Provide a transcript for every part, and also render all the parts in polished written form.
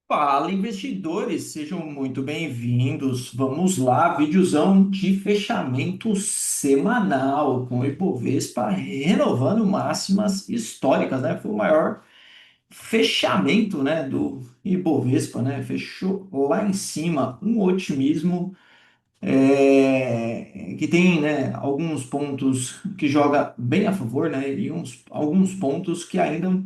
Fala, investidores, sejam muito bem-vindos. Vamos lá, videozão de fechamento semanal com o Ibovespa renovando máximas históricas, né? Foi o maior fechamento, né, do Ibovespa, né? Fechou lá em cima, um otimismo que tem, né, alguns pontos que joga bem a favor, né, e alguns pontos que ainda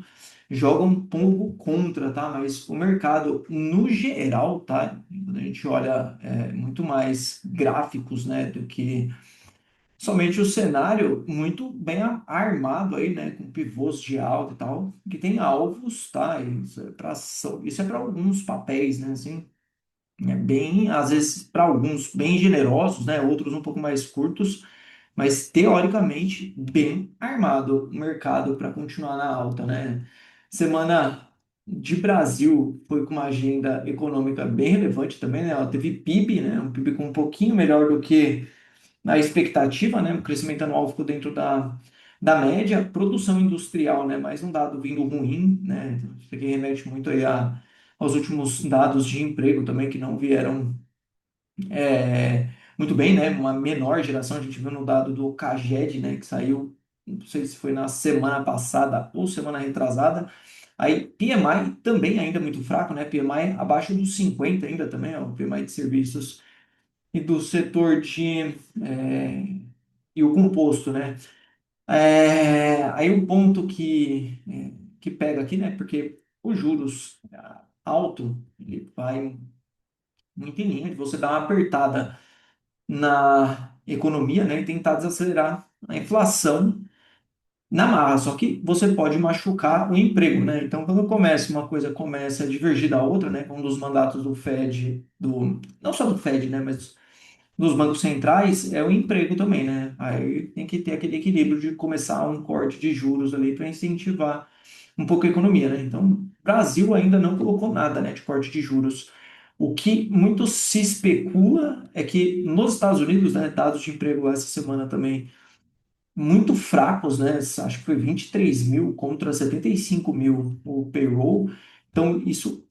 jogam um pouco contra, tá? Mas o mercado, no geral, tá? Quando a gente olha muito mais gráficos, né, do que somente o cenário, muito bem armado aí, né, com pivôs de alta e tal, que tem alvos, tá? Isso é para alguns papéis, né, assim, bem, às vezes, para alguns bem generosos, né? Outros um pouco mais curtos, mas teoricamente bem armado o mercado para continuar na alta, né? Semana de Brasil foi com uma agenda econômica bem relevante também, né? Ela teve PIB, né? Um PIB com um pouquinho melhor do que na expectativa, né? O crescimento anual ficou dentro da média, produção industrial, né? Mais um dado vindo ruim, né? Isso aqui remete muito aí aos últimos dados de emprego também, que não vieram muito bem, né? Uma menor geração, a gente viu no dado do CAGED, né? Que saiu, não sei se foi na semana passada ou semana retrasada. Aí, PMI também ainda muito fraco, né? PMI abaixo dos 50 ainda também, ó, o PMI de serviços e do setor e o composto, né? Aí um ponto que pega aqui, né? Porque os juros alto, ele vai muito em linha de você dar uma apertada na economia, né, e tentar desacelerar a inflação na marra. Só que você pode machucar o emprego, né? Então, quando uma coisa começa a divergir da outra, né, um dos mandatos do Fed, não só do Fed, né, mas dos bancos centrais, é o emprego também, né? Aí tem que ter aquele equilíbrio de começar um corte de juros ali para incentivar um pouco a economia, né? Então, o Brasil ainda não colocou nada, né, de corte de juros. O que muito se especula é que nos Estados Unidos, né, dados de emprego essa semana também muito fracos, né? Acho que foi 23 mil contra 75 mil o payroll. Então, isso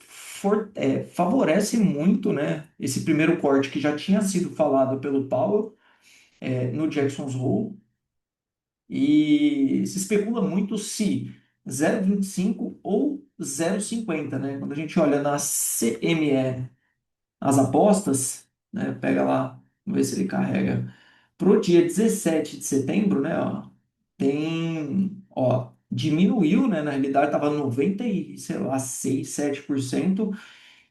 favorece muito, né, esse primeiro corte que já tinha sido falado pelo Powell no Jackson's Hole. E se especula muito se 0,25 ou 0,50, né? Quando a gente olha na CME, as apostas, né? Pega lá, vamos ver se ele carrega. Pro dia 17 de setembro, né? Ó, diminuiu, né? Na realidade estava 90 e, sei lá, 6, 7%.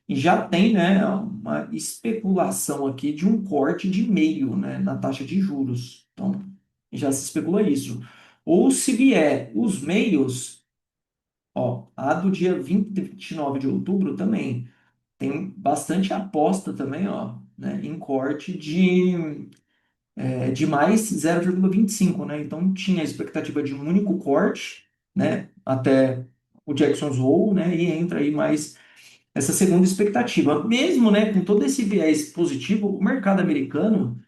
E já tem, né, uma especulação aqui de um corte de meio, né, na taxa de juros. Então, já se especula isso. Ou se vier os meios, ó, a do dia 29 de outubro também tem bastante aposta também, ó, né, em corte de mais 0,25, né? Então, tinha a expectativa de um único corte, né, até o Jackson's Hole, né, e entra aí mais essa segunda expectativa. Mesmo, né, com todo esse viés positivo, o mercado americano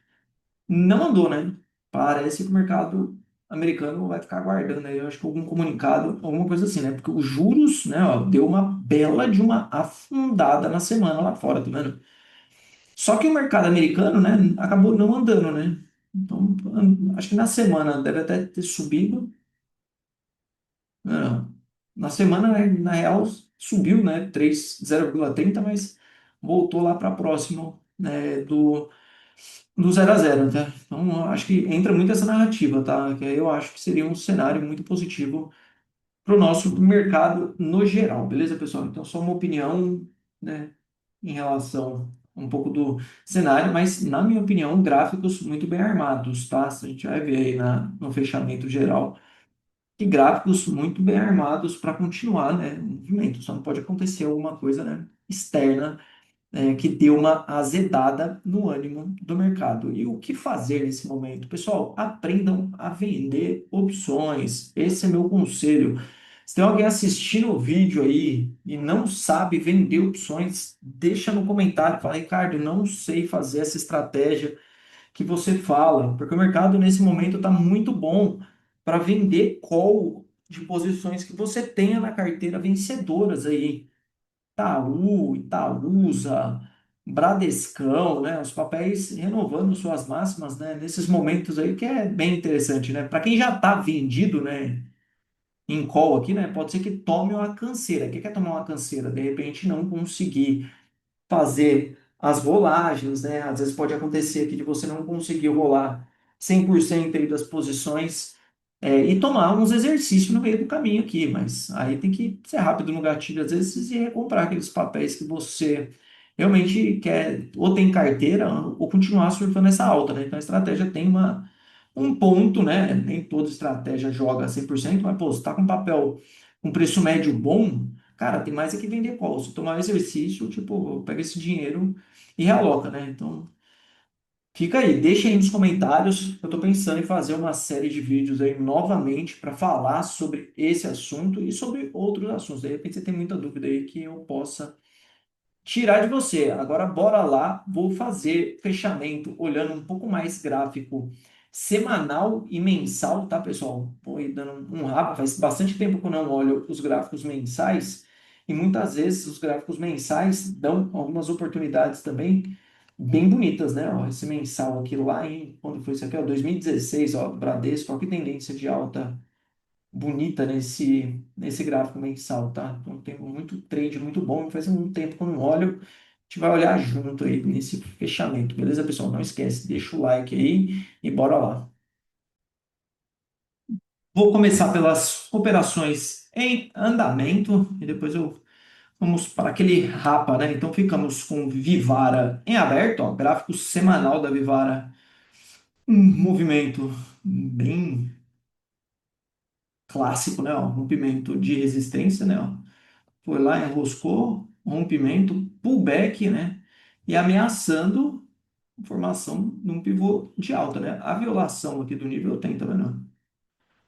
não andou, né? Parece que o mercado americano vai ficar aguardando aí, eu acho que algum comunicado, alguma coisa assim, né? Porque os juros, né, ó, deu uma bela de uma afundada na semana lá fora, tá vendo? Só que o mercado americano, né, acabou não andando, né? Então, acho que na semana deve até ter subido. Não, na semana, né, na real, subiu, né, 0,30, mas voltou lá para próximo, né, do 0 a 0, tá? Então, eu acho que entra muito essa narrativa, tá? Que eu acho que seria um cenário muito positivo para o nosso mercado no geral, beleza, pessoal? Então, só uma opinião, né, em relação um pouco do cenário, mas, na minha opinião, gráficos muito bem armados, tá? A gente vai ver aí no fechamento geral e gráficos muito bem armados para continuar, né, o movimento. Só não pode acontecer alguma coisa, né, externa, que dê uma azedada no ânimo do mercado. E o que fazer nesse momento? Pessoal, aprendam a vender opções. Esse é meu conselho. Se tem alguém assistindo o vídeo aí e não sabe vender opções, deixa no comentário, fala, Ricardo, não sei fazer essa estratégia que você fala, porque o mercado nesse momento está muito bom para vender call de posições que você tenha na carteira vencedoras aí. Itaú, Itaúsa, Bradescão, né? Os papéis renovando suas máximas, né? Nesses momentos aí que é bem interessante, né? Para quem já está vendido, né? Em call aqui, né? Pode ser que tome uma canseira. O que que é tomar uma canseira? De repente não conseguir fazer as rolagens, né? Às vezes pode acontecer aqui de você não conseguir rolar 100% aí das posições e tomar uns exercícios no meio do caminho aqui, mas aí tem que ser rápido no gatilho, às vezes, e recomprar aqueles papéis que você realmente quer ou tem carteira ou continuar surfando essa alta, né? Então a estratégia tem um ponto, né? Nem toda estratégia joga 100%, mas pô, você tá com papel com preço médio bom, cara, tem mais é que vender call. Se tomar um exercício, tipo, pega esse dinheiro e realoca, né? Então, fica aí, deixa aí nos comentários. Eu tô pensando em fazer uma série de vídeos aí novamente para falar sobre esse assunto e sobre outros assuntos. De repente você tem muita dúvida aí que eu possa tirar de você. Agora, bora lá, vou fazer fechamento olhando um pouco mais gráfico semanal e mensal, tá, pessoal? Vou ir dando um rapa, faz bastante tempo que eu não olho os gráficos mensais e muitas vezes os gráficos mensais dão algumas oportunidades também bem bonitas, né? Ó, esse mensal aqui lá em, quando foi isso aqui, ó, 2016, ó, Bradesco, ó, que tendência de alta bonita nesse gráfico mensal, tá? Então tem muito trade muito bom, faz um tempo que eu não olho, a gente vai olhar junto aí nesse fechamento, beleza, pessoal? Não esquece, deixa o like aí e bora lá. Vou começar pelas operações em andamento e depois eu vamos para aquele rapa, né? Então ficamos com Vivara em aberto, ó, gráfico semanal da Vivara, um movimento bem clássico, né? Ó, rompimento de resistência, né? Ó, foi lá, enroscou, rompimento, pullback, né? E ameaçando formação de um pivô de alta, né? A violação aqui do nível tem, tá vendo?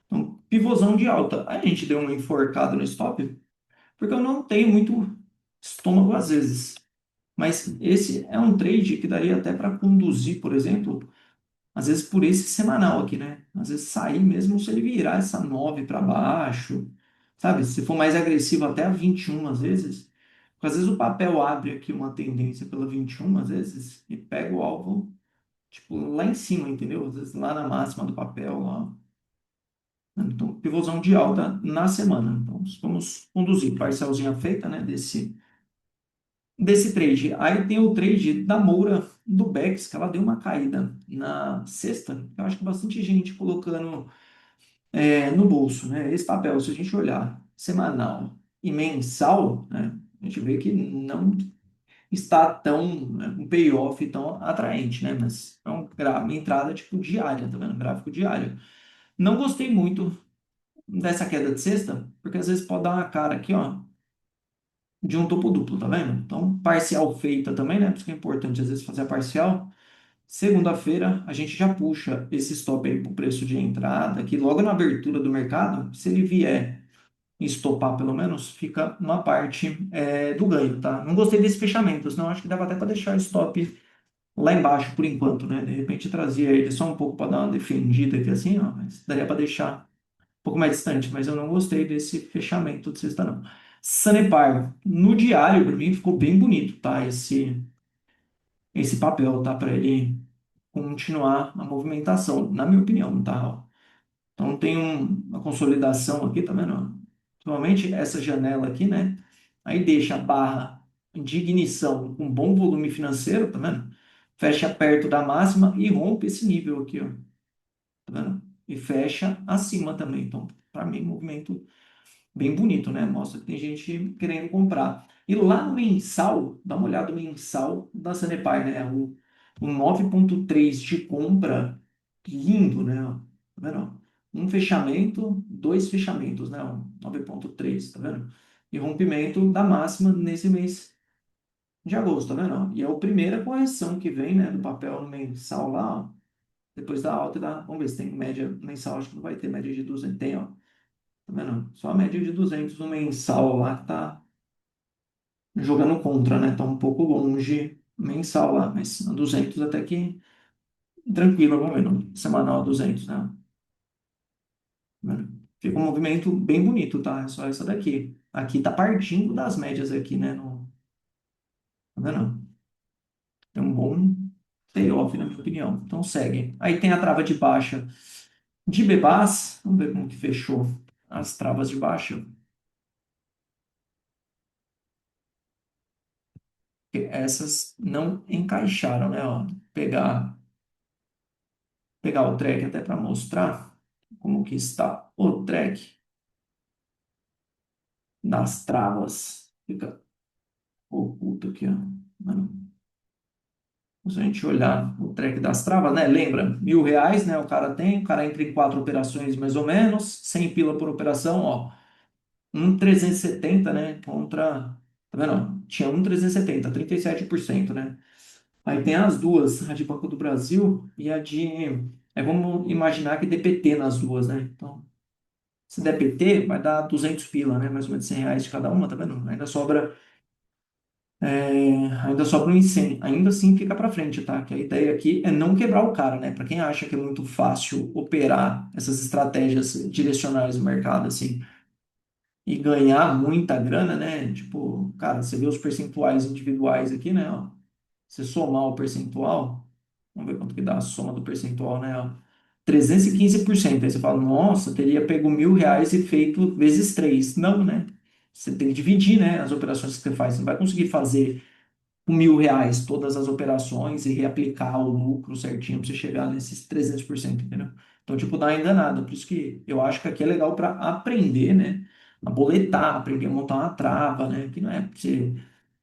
Então, pivôzão de alta. Aí a gente deu uma enforcada no stop, porque eu não tenho muito estômago às vezes. Mas esse é um trade que daria até para conduzir, por exemplo, às vezes por esse semanal aqui, né? Às vezes sair mesmo se ele virar essa 9 para baixo, sabe? Se for mais agressivo até a 21 às vezes, porque às vezes o papel abre aqui uma tendência pela 21 às vezes e pega o alvo tipo lá em cima, entendeu? Às vezes lá na máxima do papel lá. Então, pivôzão de alta na semana. Então, vamos conduzir parcelzinha feita, né, desse trade. Aí tem o trade da Moura do Bex, que ela deu uma caída na sexta. Eu acho que bastante gente colocando no bolso, né? Esse papel, se a gente olhar semanal e mensal, né, a gente vê que não está tão, né, um payoff tão atraente, né? Mas é uma entrada tipo diária, tá vendo? Gráfico diário. Não gostei muito dessa queda de sexta, porque às vezes pode dar uma cara aqui, ó, de um topo duplo, tá vendo? Então, parcial feita também, né? Por isso que é importante às vezes fazer a parcial. Segunda-feira, a gente já puxa esse stop aí para o preço de entrada, que logo na abertura do mercado, se ele vier estopar pelo menos, fica uma parte do ganho, tá? Não gostei desse fechamento, senão acho que dava até para deixar o stop lá embaixo por enquanto, né? De repente trazia ele só um pouco para dar uma defendida aqui assim, ó, mas daria para deixar um pouco mais distante, mas eu não gostei desse fechamento de sexta, não. Sanepar, no diário, para mim, ficou bem bonito, tá? Esse papel, tá? Para ele continuar a movimentação, na minha opinião, tá? Então tem uma consolidação aqui, tá vendo? Normalmente essa janela aqui, né? Aí deixa a barra de ignição com bom volume financeiro, tá vendo? Fecha perto da máxima e rompe esse nível aqui, ó. Tá vendo? E fecha acima também. Então, para mim, movimento bem bonito, né? Mostra que tem gente querendo comprar. E lá no mensal, dá uma olhada no mensal da Sanepar, né? O 9,3 de compra, lindo, né? Ó, tá vendo? Ó? Um fechamento, dois fechamentos, né? Ó, 9,3, tá vendo? E rompimento da máxima nesse mês de agosto, tá vendo? Ó? E é a primeira correção que vem, né? Do papel no mensal lá, ó. Depois da alta, vamos ver se tem média mensal, acho que não vai ter média de 200, tem, ó. Tá vendo? Só a média de 200 no mensal lá que tá jogando contra, né? Tá um pouco longe mensal lá, mas a 200 até que tranquilo, vamos ver, no semanal 200, né? Tá vendo? Fica um movimento bem bonito, tá? É só essa daqui. Aqui tá partindo das médias aqui, né? Tá vendo? Tem um bom payoff, na minha opinião. Então segue. Aí tem a trava de baixa de Bebás. Vamos ver como que fechou as travas de baixa. Porque essas não encaixaram, né? Ó, pegar o track até para mostrar como que está o track das travas. Fica oculto aqui, ó. Mano, se a gente olhar o track das travas, né? Lembra, R$ 1.000, né? O cara entra em quatro operações mais ou menos, 100 pila por operação, ó. 1,370, né? Contra, tá vendo? Tinha 1,370, 37%, né? Aí tem as duas, a de Banco do Brasil e a de. Aí vamos imaginar que dê PT nas duas, né? Então, se der PT, vai dar 200 pila, né? Mais ou menos R$ 100 de cada uma, tá vendo? Ainda sobra um 100. Ainda assim fica para frente, tá? Que a ideia aqui é não quebrar o cara, né? Para quem acha que é muito fácil operar essas estratégias direcionais no mercado, assim, e ganhar muita grana, né? Tipo, cara, você vê os percentuais individuais aqui, né? Ó, você somar o percentual, vamos ver quanto que dá a soma do percentual, né? Ó, 315%. Aí você fala, nossa, teria pego R$ 1.000 e feito vezes 3. Não, né? Você tem que dividir, né, as operações que você faz. Você não vai conseguir fazer com R$ 1.000 todas as operações e reaplicar o lucro certinho para você chegar nesses 300%, entendeu? Então, tipo, dá uma enganada. Por isso que eu acho que aqui é legal para aprender, né? A boletar, aprender a montar uma trava, né? Que não é para você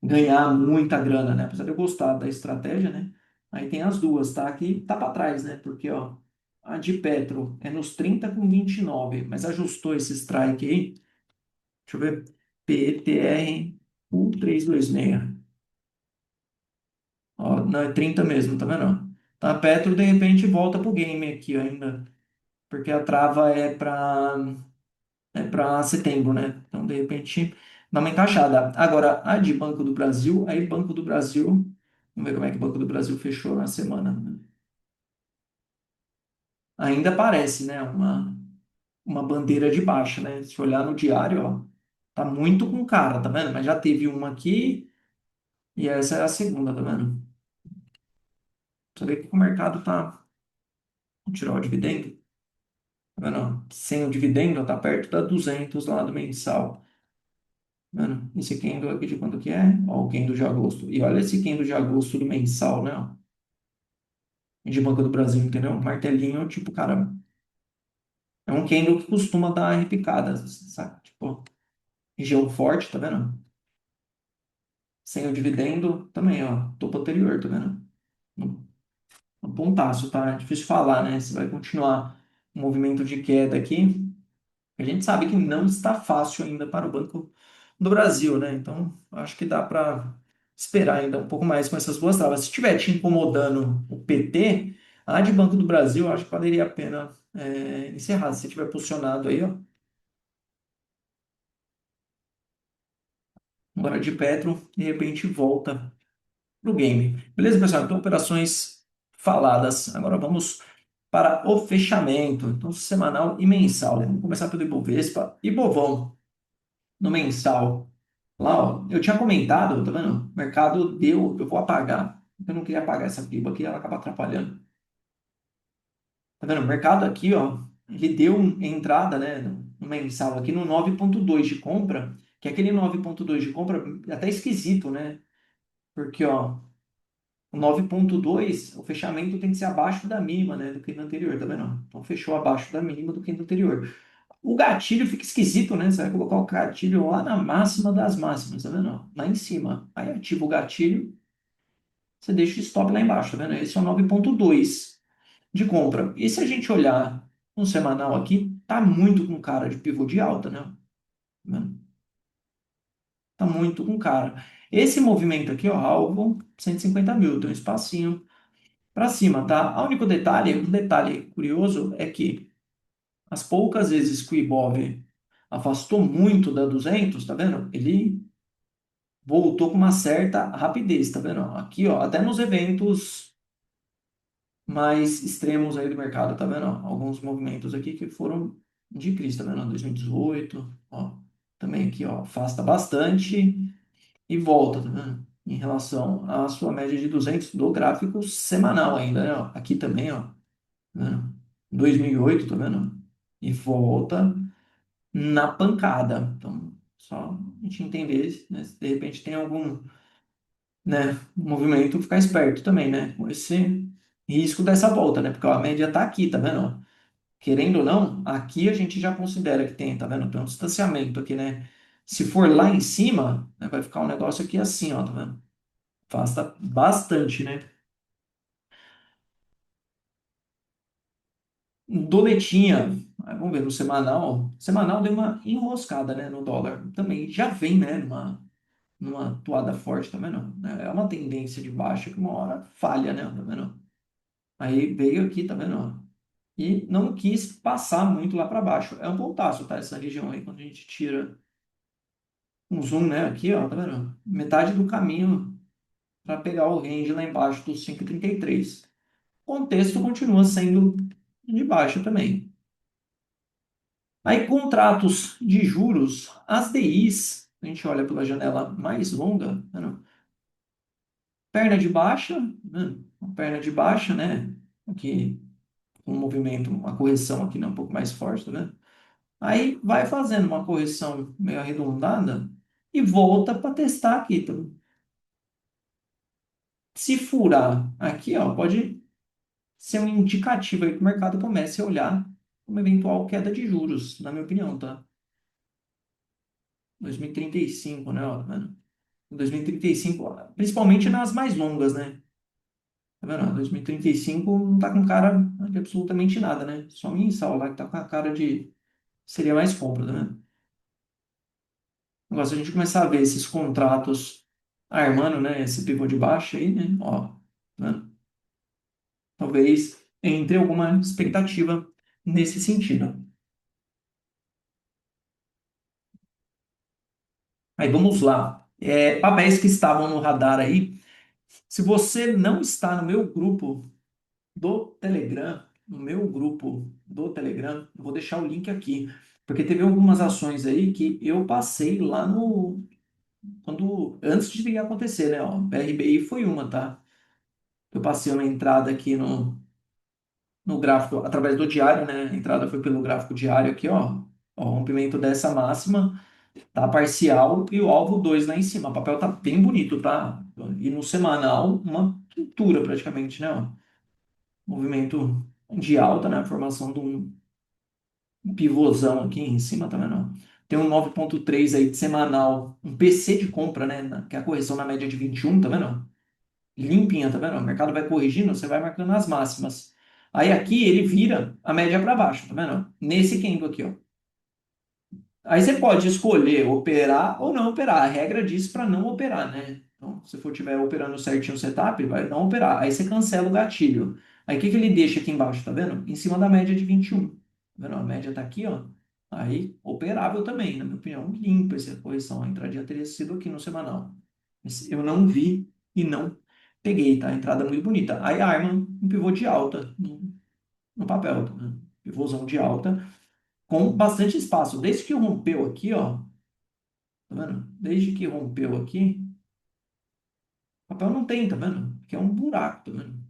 ganhar muita grana, né? Apesar de eu gostar da estratégia, né? Aí tem as duas, tá? Aqui tá para trás, né? Porque, ó, a de Petro é nos 30 com 29, mas ajustou esse strike aí. Deixa eu ver. PTR 1326. Ó, não, é 30 mesmo, tá vendo? Tá, a Petro, de repente, volta pro game aqui ainda, porque a trava é para setembro, né? Então, de repente, dá uma encaixada. Agora, a de Banco do Brasil, aí Banco do Brasil, vamos ver como é que o Banco do Brasil fechou na semana, né? Ainda aparece, né? Uma bandeira de baixa, né? Se olhar no diário, ó, tá muito com cara, tá vendo? Mas já teve uma aqui e essa é a segunda, tá vendo? Você vê que o mercado tá. Vou tirar o dividendo. Mano, sem o dividendo, tá perto da 200 lá do mensal. Mano, esse candle aqui de quanto que é? Ó, o candle de agosto. E olha esse candle de agosto do mensal, né? Ó, de Banco do Brasil, entendeu? Martelinho, tipo, cara, é um candle que costuma dar repicada, sabe? Tipo, região forte, tá vendo? Sem o dividendo, também, ó, topo anterior, tá vendo? Um um pontaço, tá? É difícil falar, né? Se vai continuar um movimento de queda aqui. A gente sabe que não está fácil ainda para o Banco do Brasil, né? Então, acho que dá para esperar ainda um pouco mais com essas duas travas. Se estiver te incomodando o PT, a de Banco do Brasil, acho que valeria a pena encerrar. Se você estiver posicionado aí, ó, agora de Petro, de repente volta pro game. Beleza, pessoal? Então, operações faladas. Agora vamos para o fechamento. Então, semanal e mensal. Vamos começar pelo Ibovespa. Ibovão, no mensal. Lá, ó, eu tinha comentado, tá vendo? O mercado deu, eu vou apagar. Eu não queria apagar essa piba aqui, ela acaba atrapalhando. Tá vendo? O mercado aqui, ó, ele deu entrada, né, no mensal aqui no 9,2 de compra, que é aquele 9,2 de compra é até esquisito, né? Porque, ó, o 9,2 o fechamento tem que ser abaixo da mínima, né, do que no anterior, tá vendo? Então fechou abaixo da mínima do que no anterior. O gatilho fica esquisito, né? Você vai colocar o gatilho lá na máxima das máximas, tá vendo? Lá em cima. Aí ativa o gatilho, você deixa o stop lá embaixo, tá vendo? Esse é o 9,2 de compra. E se a gente olhar no semanal aqui, tá muito com cara de pivô de alta, né? Tá vendo? Tá muito com cara. Esse movimento aqui, ó, alvo 150 mil, tem um espacinho para cima, tá? O único detalhe, um detalhe curioso é que as poucas vezes que o Ibov afastou muito da 200, tá vendo? Ele voltou com uma certa rapidez, tá vendo? Aqui, ó, até nos eventos mais extremos aí do mercado, tá vendo? Alguns movimentos aqui que foram de crise, tá vendo? 2018, ó, também aqui, ó, afasta bastante e volta, tá vendo? em relação à sua média de 200 do gráfico semanal ainda, né? Ó, aqui também, ó, né? 2008, tá vendo? E volta na pancada. Então, só a gente entender, né, se de repente tem algum, né, movimento, ficar esperto também, né, com esse risco dessa volta, né? Porque ó, a média tá aqui, tá vendo? Ó? Querendo ou não, aqui a gente já considera que tem, tá vendo? Tem um distanciamento aqui, né? Se for lá em cima, né, vai ficar um negócio aqui assim, ó, tá vendo? Afasta bastante, né? Doletinha, vamos ver, no semanal. Semanal deu uma enroscada, né, no dólar. Também já vem, né, numa toada forte, tá vendo? É uma tendência de baixa que uma hora falha, né, tá vendo? Aí veio aqui, tá vendo? E não quis passar muito lá para baixo. É um pontaço, tá? Essa região aí, quando a gente tira um zoom, né, aqui, ó, tá vendo? Metade do caminho para pegar o range lá embaixo dos 5,33. O contexto continua sendo de baixa também. Aí, contratos de juros, as DIs, a gente olha pela janela mais longa, tá vendo? Perna de baixa, né? Uma perna de baixa, né? Aqui, um movimento, uma correção aqui, né? Um pouco mais forte, tá vendo? Aí vai fazendo uma correção meio arredondada e volta para testar aqui. Tá? Se furar aqui, ó, pode ser um indicativo aí que o mercado comece a olhar uma eventual queda de juros, na minha opinião, tá? 2035, né? Ó, tá vendo? 2035, ó, principalmente nas mais longas, né? Tá vendo? 2035 não tá com cara de absolutamente nada, né? Só mensal lá que tá com a cara de seria mais compra, né? Agora, se a gente começar a ver esses contratos armando, né? Esse pivô de baixo aí, né? Ó, né? Talvez entre alguma expectativa nesse sentido. Aí vamos lá. Papéis que estavam no radar aí. Se você não está no meu grupo do Telegram, no meu grupo do Telegram, eu vou deixar o link aqui, porque teve algumas ações aí que eu passei lá no quando antes de acontecer, né? Ó, BRBI foi uma, tá? Eu passei uma entrada aqui no gráfico através do diário, né? A entrada foi pelo gráfico diário aqui, ó. Ó, o rompimento dessa máxima tá parcial e o alvo 2 lá em cima. O papel tá bem bonito, tá? E no semanal, uma pintura praticamente, né? Ó. Movimento de alta, né? A formação de um pivôzão aqui em cima, tá vendo? Tem um 9,3 aí de semanal, um PC de compra, né? Que é a correção na média de 21, tá vendo? Limpinha, tá vendo? O mercado vai corrigindo, você vai marcando as máximas. Aí aqui ele vira a média para baixo, tá vendo? Nesse candle aqui, ó. Aí você pode escolher operar ou não operar. A regra diz para não operar, né? Então, se for tiver operando certinho o setup, vai não operar. Aí você cancela o gatilho. Aí o que que ele deixa aqui embaixo, tá vendo? Em cima da média de 21. Tá vendo? A média tá aqui, ó. Aí, operável também, na minha opinião. Limpa essa correção. A entradinha teria sido aqui no semanal. Eu não vi e não peguei, tá? A entrada muito bonita. Aí arma um pivô de alta no papel, tá vendo? Pivôzão de alta com bastante espaço. Desde que rompeu aqui, ó, tá vendo? Desde que rompeu aqui, o papel não tem, tá vendo? Que é um buraco, tá vendo?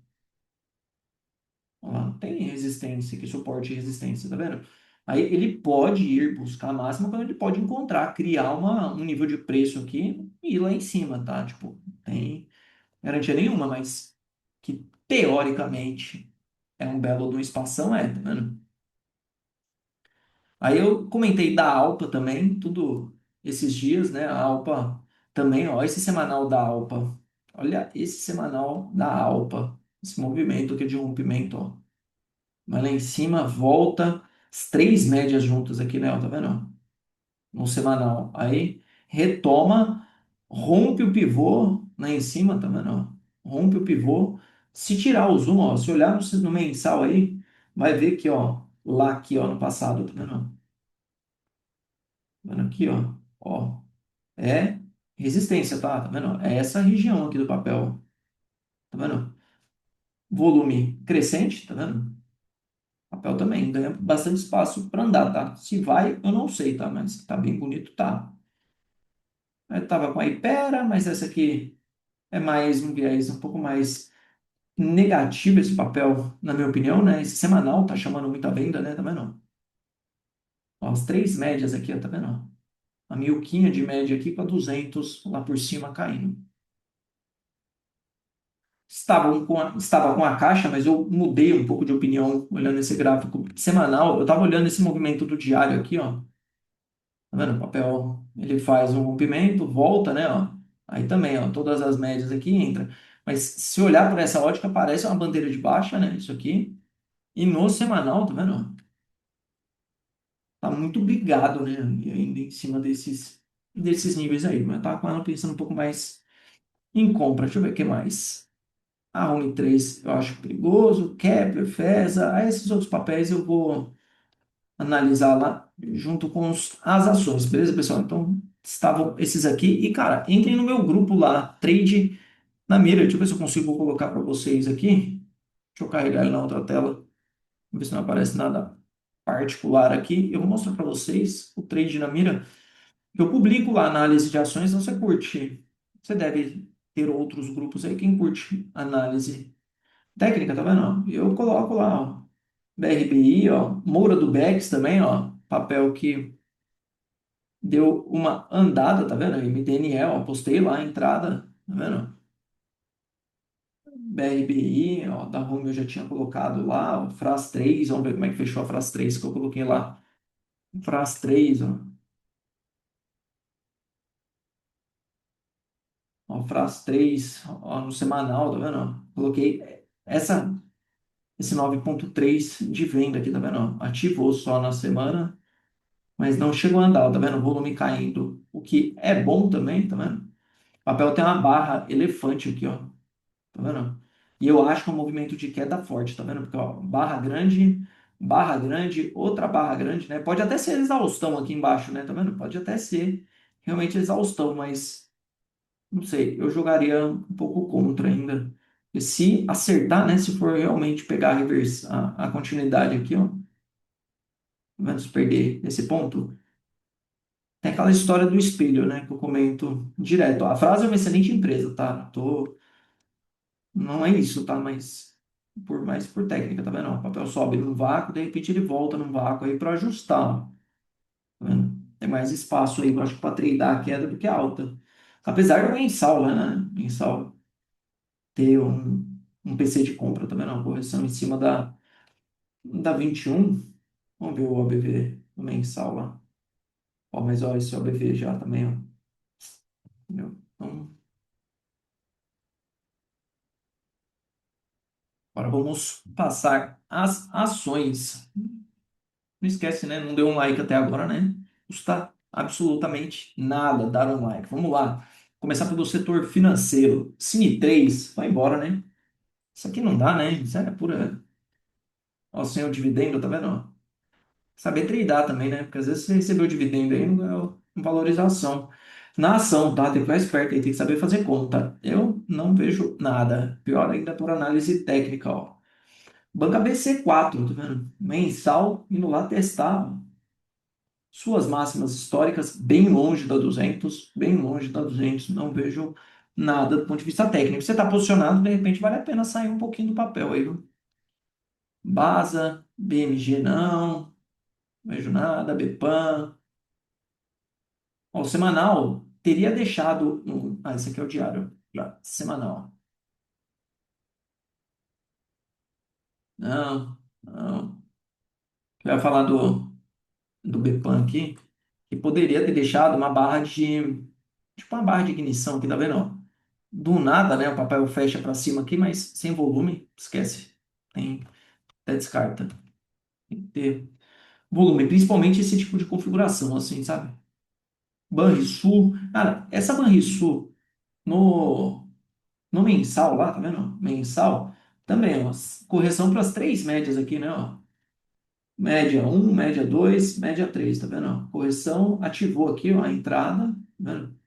Ó lá, não tem resistência, que suporte resistência, tá vendo? Aí ele pode ir buscar a máxima quando ele pode encontrar, criar um nível de preço aqui e ir lá em cima, tá? Tipo, não tem garantia nenhuma, mas que teoricamente é um belo de um espação, tá vendo? Aí eu comentei da Alpa também, tudo esses dias, né? A Alpa também, ó, esse semanal da Alpa. Olha esse semanal da Alpa. Esse movimento aqui de rompimento, ó. Vai lá em cima, volta, as três médias juntas aqui, né? Ó, tá vendo? Ó? No semanal. Aí retoma, rompe o pivô lá em cima, tá vendo? Ó? Rompe o pivô. Se tirar o zoom, ó, se olhar no mensal aí, vai ver que, ó, lá aqui, ó, no passado, tá vendo? Tá vendo aqui, ó? Ó, é resistência, tá? Tá vendo? É essa região aqui do papel. Tá vendo? Volume crescente, tá vendo? Papel também ganha bastante espaço para andar, tá? Se vai, eu não sei, tá? Mas tá bem bonito, tá? Eu tava com a Ipera, mas essa aqui. é mais um viés um pouco mais negativo esse papel, na minha opinião, né? Esse semanal tá chamando muita venda, né? Tá vendo? Ó, as três médias aqui, ó, tá vendo? Ó? A milquinha de média aqui para 200 lá por cima caindo. Estava com a caixa, mas eu mudei um pouco de opinião olhando esse gráfico semanal. Eu estava olhando esse movimento do diário aqui, ó. Tá vendo? O papel, ele faz um rompimento, volta, né, ó. Aí também, ó, todas as médias aqui entram. Mas se olhar por essa ótica, parece uma bandeira de baixa, né, isso aqui. E no semanal, tá vendo? Ó? Tá muito brigado, né, e ainda em cima desses níveis aí. Mas tá com ela pensando um pouco mais em compra. Deixa eu ver o que mais. A Home 3 eu acho perigoso, Kepler, FESA, aí esses outros papéis eu vou analisar lá junto com as ações, beleza, pessoal? Então, estavam esses aqui. E, cara, entrem no meu grupo lá, Trade na Mira. Deixa eu ver se eu consigo colocar para vocês aqui. Deixa eu carregar ele na outra tela. Vamos ver se não aparece nada particular aqui. Eu vou mostrar para vocês o Trade na Mira. Eu publico lá análise de ações, então você curte. Você deve ter outros grupos aí. Quem curte análise técnica, tá vendo? Ó? Eu coloco lá, ó. BRBI, ó. Moura do Bex também, ó. Papel que deu uma andada, tá vendo? MDNE, ó. Postei lá a entrada, tá vendo? BRBI, ó. Da Rumo eu já tinha colocado lá, ó. Fras 3, vamos ver como é que fechou a Fras 3 que eu coloquei lá. Fras 3, ó. Ó, Fras 3, ó, no semanal, tá vendo? Ó? Coloquei esse 9,3 de venda aqui, tá vendo? Ó? Ativou só na semana, mas não chegou a andar, tá vendo? O volume caindo, o que é bom também, tá vendo? O papel tem uma barra elefante aqui, ó, tá vendo? E eu acho que é um movimento de queda forte, tá vendo? Porque, ó, barra grande, outra barra grande, né? Pode até ser exaustão aqui embaixo, né? Tá vendo? Pode até ser realmente exaustão, mas não sei, eu jogaria um pouco contra ainda. E se acertar, né? Se for realmente pegar a continuidade aqui, ó, vamos perder esse ponto. Tem aquela história do espelho, né? Que eu comento direto. A frase é uma excelente empresa, tá? Não é isso, tá? Mas mais por técnica, tá vendo? O papel sobe num vácuo, de repente ele volta num vácuo aí para ajustar, ó. Tá vendo? Tem mais espaço aí, eu acho, para treinar a queda do que a alta. Apesar do mensal, né? Mensal ter um PC de compra, também não, correção em cima da 21. Vamos ver o OBV do mensal lá. Ó, mas ó, esse OBV já também, ó. Entendeu? Então, agora vamos passar às ações. Não esquece, né? Não deu um like até agora, né? Custa absolutamente nada dar um like. Vamos lá. Começar pelo setor financeiro. Cine 3, vai embora, né? Isso aqui não dá, né? Isso é pura. Ó, sem o dividendo, tá vendo? Ó? Saber tradar também, né? Porque às vezes você recebeu o dividendo aí, não ganhou valorização. Na ação, tá? Tem que ficar esperto aí, tem que saber fazer conta. Eu não vejo nada. Pior ainda por análise técnica, ó. Banca BC4, tá vendo? Mensal, indo lá testar suas máximas históricas bem longe da 200, bem longe da 200. Não vejo nada do ponto de vista técnico. Você está posicionado, de repente vale a pena sair um pouquinho do papel aí, viu? Basa, BMG não vejo nada, Bepam. Ó, o semanal teria deixado esse aqui é o diário, já, semanal. Não, não. Eu ia falar do Bepam aqui, que poderia ter deixado uma barra tipo uma barra de ignição aqui, tá vendo? Ó? Do nada, né? O papel fecha para cima aqui, mas sem volume, esquece. Tem, até descarta. Tem que ter volume, principalmente esse tipo de configuração, assim, sabe? Banrisul. Cara, essa Banrisul no mensal lá, tá vendo? Mensal, também, ó. Correção para as três médias aqui, né? Ó. Média um, média 2, média 3, tá vendo? Ó? Correção ativou aqui, ó, a entrada, tá vendo?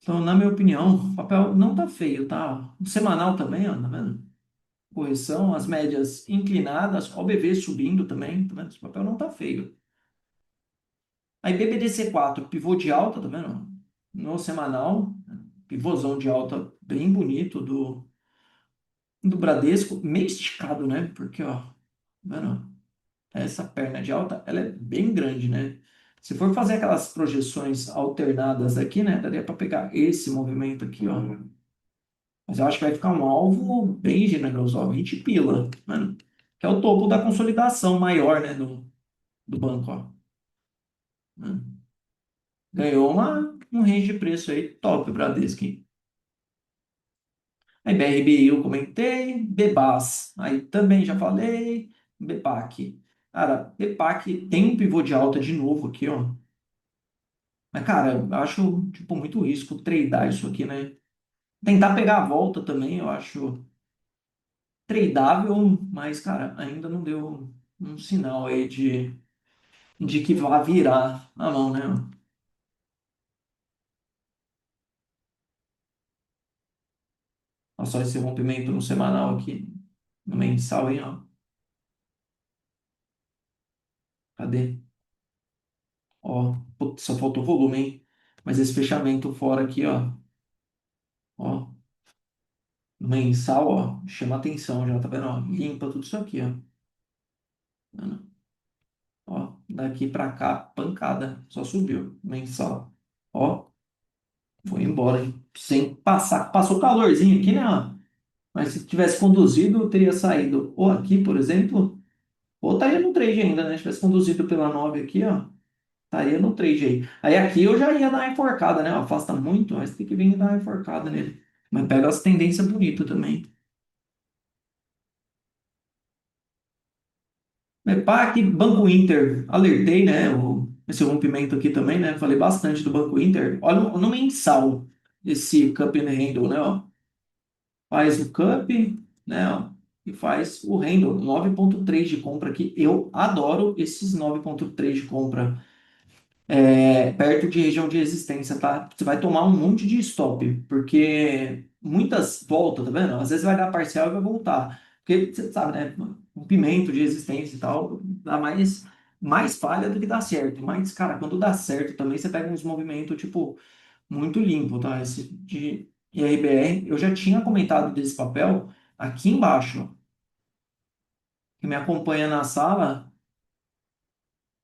Então, na minha opinião, o papel não tá feio, tá? O semanal também, ó, tá vendo? Correção, as médias inclinadas, OBV subindo também, tá vendo? Esse papel não tá feio. Aí BBDC4, pivô de alta, tá vendo? No semanal, pivôzão de alta bem bonito do Bradesco, meio esticado, né? Porque, ó, mano, essa perna de alta, ela é bem grande, né? Se for fazer aquelas projeções alternadas aqui, né? Daria para pegar esse movimento aqui, ó. Mas eu acho que vai ficar um alvo bem generoso, ó, 20 pila, mano. Que é o topo da consolidação maior, né? Do banco, ó. Hum. Ganhou um range de preço aí top, o Bradesco, hein? Aí BRBI eu comentei, Bebas, aí também já falei, Bepac. Cara, Bepac tem um pivô de alta de novo aqui, ó. Mas, cara, eu acho, tipo, muito risco tradear isso aqui, né? Tentar pegar a volta também, eu acho tradeável, mas, cara, ainda não deu um sinal aí de que vai virar a mão, né? Olha só esse rompimento no semanal aqui, no mensal aí, ó. Cadê? Ó, putz, só faltou volume, hein? Mas esse fechamento fora aqui, ó, no mensal, ó, chama atenção já, tá vendo? Ó, limpa tudo isso aqui, ó. Tá vendo? Ó, daqui pra cá, pancada, só subiu, mensal. Ó, foi embora, hein? Sem passar, passou calorzinho aqui, né? Ó? Mas se tivesse conduzido, eu teria saído ou aqui, por exemplo, ou estaria no trade ainda, né? Se tivesse conduzido pela 9 aqui, ó. Estaria no trade aí. Aí aqui eu já ia dar uma enforcada, né? Afasta muito, mas tem que vir e dar uma enforcada nele. Mas pega as tendências bonitas também. Mas pá, aqui, Banco Inter, alertei, né? Esse rompimento aqui também, né? Falei bastante do Banco Inter. Olha no mensal esse Cup and Handle, né? Ó. Faz o Cup, né? Ó, e faz o Handle, 9,3 de compra aqui. Eu adoro esses 9,3 de compra. Perto de região de resistência, tá? Você vai tomar um monte de stop, porque muitas voltam, tá vendo? Às vezes vai dar parcial e vai voltar. Porque você sabe, né? Um pimento de resistência e tal dá mais falha do que dá certo. Mas, cara, quando dá certo também, você pega uns movimentos, tipo, muito limpo, tá? Esse de IRBR, eu já tinha comentado desse papel aqui embaixo, que me acompanha na sala.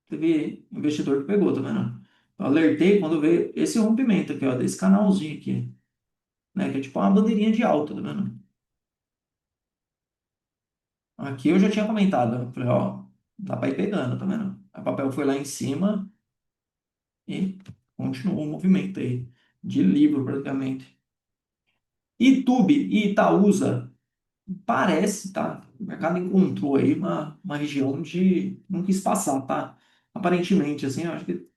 Teve investidor que pegou, tá vendo? Eu alertei quando veio esse rompimento aqui, ó, desse canalzinho aqui, né? Que é tipo uma bandeirinha de alta, tá vendo? Aqui eu já tinha comentado, eu falei, ó, dá pra ir pegando, tá vendo? O papel foi lá em cima e continuou o movimento aí, de livro praticamente. Itube e Itaúsa, parece, tá? O mercado encontrou aí uma região de não quis passar, tá? Aparentemente, assim, eu acho que,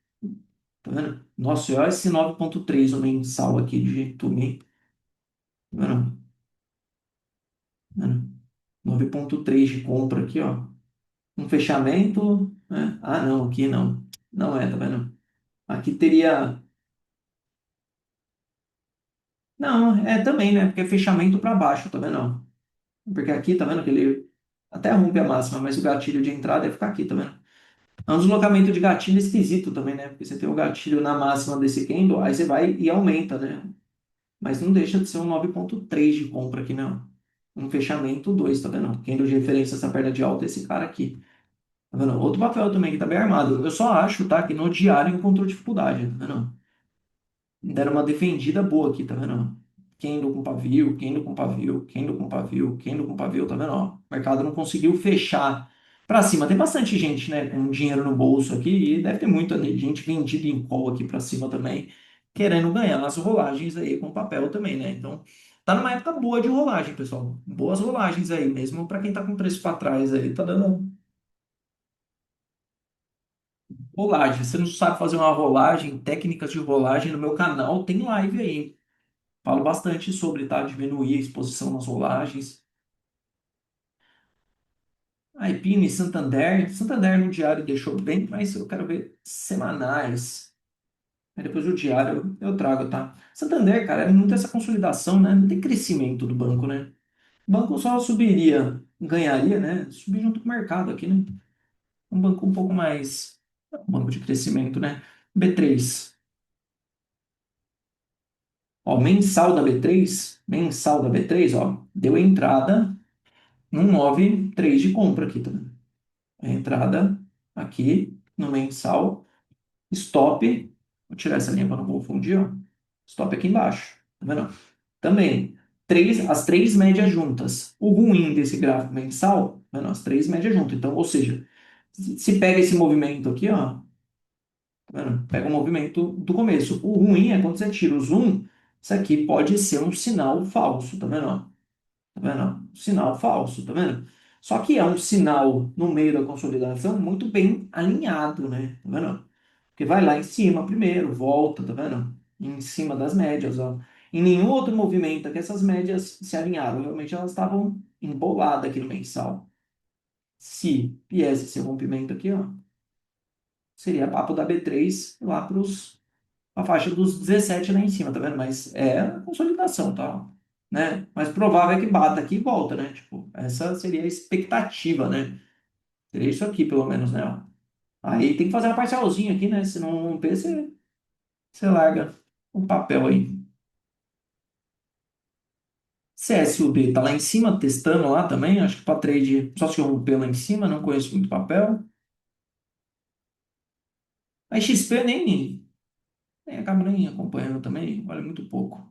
tá vendo? Nossa, olha esse 9,3 o mensal aqui de Itube, tá vendo? Né? 9,3 de compra aqui, ó. Um fechamento, né? Ah, não, aqui não. Não é, tá vendo? Aqui teria. Não, é também, né? Porque é fechamento para baixo, tá vendo? Ó? Porque aqui, tá vendo que ele até rompe a máxima, mas o gatilho de entrada é ficar aqui, tá vendo? É um deslocamento de gatilho esquisito também, né? Porque você tem o gatilho na máxima desse candle, aí você vai e aumenta, né? Mas não deixa de ser um 9,3 de compra aqui, não. Um fechamento 2, tá vendo? Candle de referência, essa perna de alta, é esse cara aqui. Tá vendo? Outro papel também que tá bem armado. Eu só acho, tá, que no diário encontrou dificuldade, tá vendo? Deram uma defendida boa aqui, tá vendo? Candle com pavio, candle com pavio, candle com pavio, candle com pavio, tá vendo? Ó, o mercado não conseguiu fechar pra cima. Tem bastante gente, né, com dinheiro no bolso aqui e deve ter muita gente vendida em call aqui pra cima também, querendo ganhar nas rolagens aí com papel também, né? Então, tá numa época boa de rolagem, pessoal. Boas rolagens aí, mesmo pra quem tá com preço pra trás aí, tá dando rolagem. Você não sabe fazer uma rolagem, técnicas de rolagem no meu canal, tem live aí. Falo bastante sobre, tá? Diminuir a exposição nas rolagens. Aí, Pini, Santander. Santander no diário deixou bem, mas eu quero ver semanais. Aí depois o diário eu trago, tá? Santander, cara, é muito essa consolidação, né? Não tem crescimento do banco, né? O banco só subiria, ganharia, né? Subir junto com o mercado aqui, né? Um banco um pouco mais. Um banco de crescimento, né? B3. Ó, mensal da B3, ó, deu entrada num 9,3 de compra aqui, tá vendo? A entrada aqui no mensal, stop, vou tirar essa linha para não confundir, ó. Stop aqui embaixo, tá vendo? Também, as três médias juntas. O ruim desse gráfico mensal, tá vendo? As três médias juntas. Então, ou seja, se pega esse movimento aqui, ó, tá vendo? Pega o movimento do começo. O ruim é quando você tira o zoom, isso aqui pode ser um sinal falso, tá vendo? Ó? Tá vendo? Sinal falso, tá vendo? Só que é um sinal no meio da consolidação muito bem alinhado, né? Tá vendo? Porque vai lá em cima primeiro, volta, tá vendo? Em cima das médias, ó. Em nenhum outro movimento é que essas médias se alinharam. Realmente elas estavam emboladas aqui no mensal. Se viesse esse rompimento aqui, ó, seria papo da B3 lá para a faixa dos 17 lá em cima, tá vendo? Mas é a consolidação, tá? Né? Mas provável é que bata aqui e volta, né? Tipo, essa seria a expectativa, né? Seria isso aqui, pelo menos, né? Ó. Aí tem que fazer uma parcialzinha aqui, né? Se não romper, você larga o papel aí. CSUD tá lá em cima, testando lá também. Acho que para trade, só se romper lá em cima, não conheço muito papel. A XP nem acabo nem acompanhando também, vale muito pouco.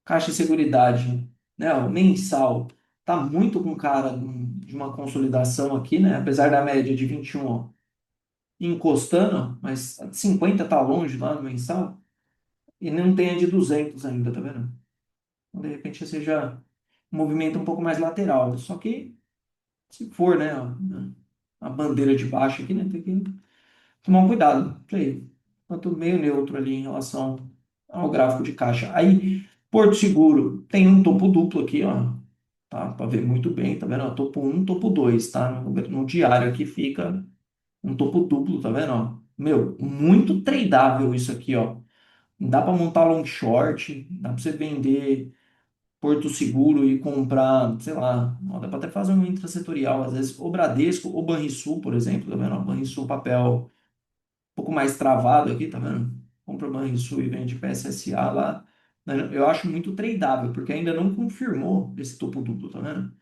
Caixa de Seguridade, né, o mensal, tá muito com cara de uma consolidação aqui, né? Apesar da média de 21, ó, encostando, mas a de 50 tá longe lá no mensal e não tem a de 200 ainda, tá vendo? Então, de repente seja um movimento um pouco mais lateral. Só que se for, né, ó, a bandeira de baixo aqui, né, tem que tomar um cuidado. Isso aí. Quanto meio neutro ali em relação ao gráfico de caixa. Aí, Porto Seguro tem um topo duplo aqui, ó. Tá? Para ver muito bem, tá vendo? Ó, topo um, topo 2, tá? No diário aqui fica um topo duplo, tá vendo? Ó? Meu, muito tradeável isso aqui, ó. Dá para montar long short, dá para você vender Porto Seguro e comprar, sei lá, ó, dá para até fazer um intrasetorial, às vezes o Bradesco ou Banrisul, por exemplo, tá vendo? Ó, Banrisul, papel um pouco mais travado aqui, tá vendo? Compra Banrisul e vende PSSA lá. Eu acho muito tradeável, porque ainda não confirmou esse topo duplo, tá vendo?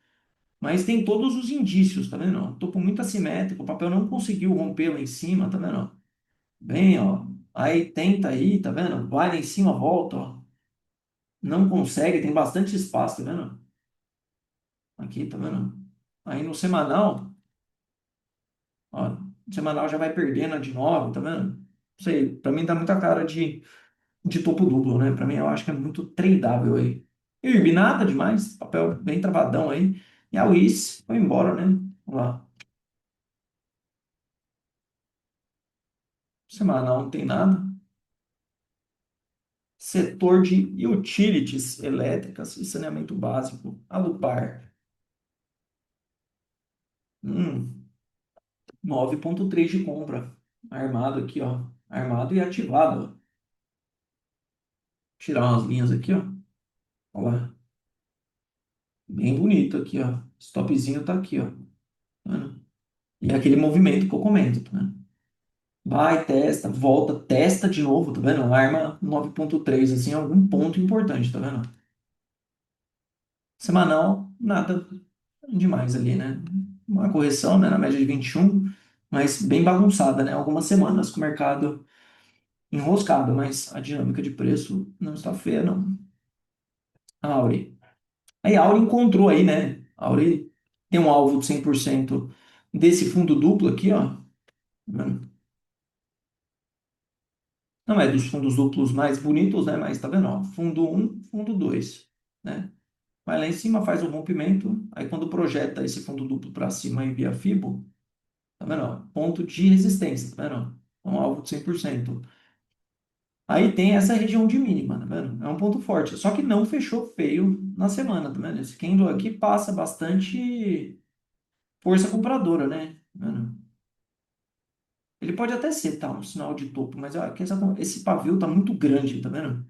Mas tem todos os indícios, tá vendo? Ó, topo muito assimétrico, o papel não conseguiu romper lá em cima, tá vendo? Ó? Bem, ó. Aí tenta aí, tá vendo? Vai lá em cima, volta, ó. Não consegue, tem bastante espaço, tá vendo? Aqui, tá vendo? Aí no semanal, ó, no semanal já vai perdendo a de 9, tá vendo? Não sei, pra mim dá muita cara de topo duplo, né? Pra mim eu acho que é muito tradeável aí. E nada demais, papel bem travadão aí. E a Wiz foi embora, né? Vamos lá. Semanal não tem nada. Setor de utilities elétricas e saneamento básico. Alupar. 9,3 de compra. Armado aqui, ó. Armado e ativado, ó. Tirar umas linhas aqui, ó. Olha lá. Bem bonito aqui, ó. Stopzinho tá aqui, ó. Tá vendo? E é aquele movimento que eu comento, tá vendo? Vai, testa, volta, testa de novo, tá vendo? Arma 9,3 assim, algum ponto importante, tá vendo? Semanal, nada demais ali, né? Uma correção, né, na média de 21, mas bem bagunçada, né? Algumas semanas com o mercado enroscado, mas a dinâmica de preço não está feia, não. A Auri. Aí a Auri encontrou aí, né? A Auri tem um alvo de 100% desse fundo duplo aqui, ó. Tá vendo? Não é dos fundos duplos mais bonitos, né? Mas tá vendo? Ó, fundo um, fundo 2, né? Vai lá em cima, faz o rompimento, aí quando projeta esse fundo duplo para cima e via Fibo, tá vendo? Ó? Ponto de resistência, tá vendo? Ó? Um alvo de 100%. Aí tem essa região de mínima, tá vendo? É um ponto forte. Só que não fechou feio na semana, tá vendo? Esse candle aqui passa bastante força compradora, né? Tá vendo? Ele pode até ser, tá, um sinal de topo, mas ó, esse pavio tá muito grande, tá vendo?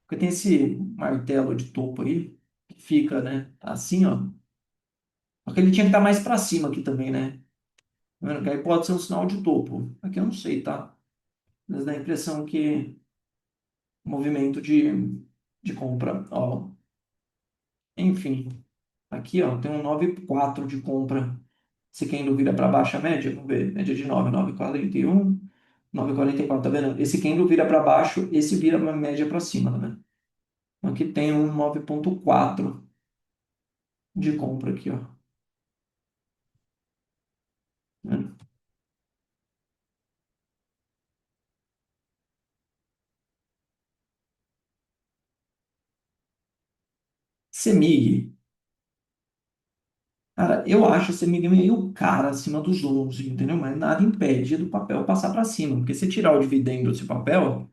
Porque tem esse martelo de topo aí, que fica, né, assim, ó. Só que ele tinha que estar mais para cima aqui também, né? Tá vendo? Que aí pode ser um sinal de topo. Aqui eu não sei, tá? Mas dá a impressão que movimento de de compra. Ó, enfim, aqui ó, tem um 9,4 de compra. Se candle vira para baixa média, vamos ver, média de 9, 9,41, 9,44, tá vendo? Esse candle vira para baixo, esse vira uma média para cima, tá vendo? Aqui tem um 9,4 de compra aqui, ó. Né? CEMIG, cara, eu acho a CEMIG meio cara acima dos 11, entendeu? Mas nada impede do papel passar para cima, porque se tirar o dividendo desse papel,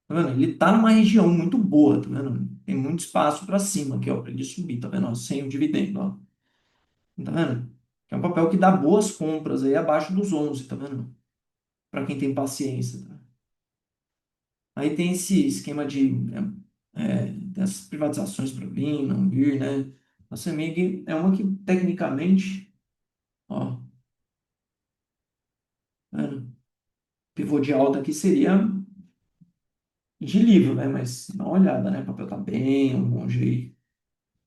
tá vendo? Ele tá numa região muito boa, tá vendo? Tem muito espaço para cima aqui, ó, para ele subir, tá vendo? Ó, sem o dividendo, ó. Tá vendo? É um papel que dá boas compras aí abaixo dos 11, tá vendo? Para quem tem paciência, tá? Aí tem esse esquema de das privatizações para vir, não vir, né? A CEMIG é uma que tecnicamente, ó, tá vendo? Pivô de alta aqui seria de livro, né? Mas dá uma olhada, né? O papel tá bem longe aí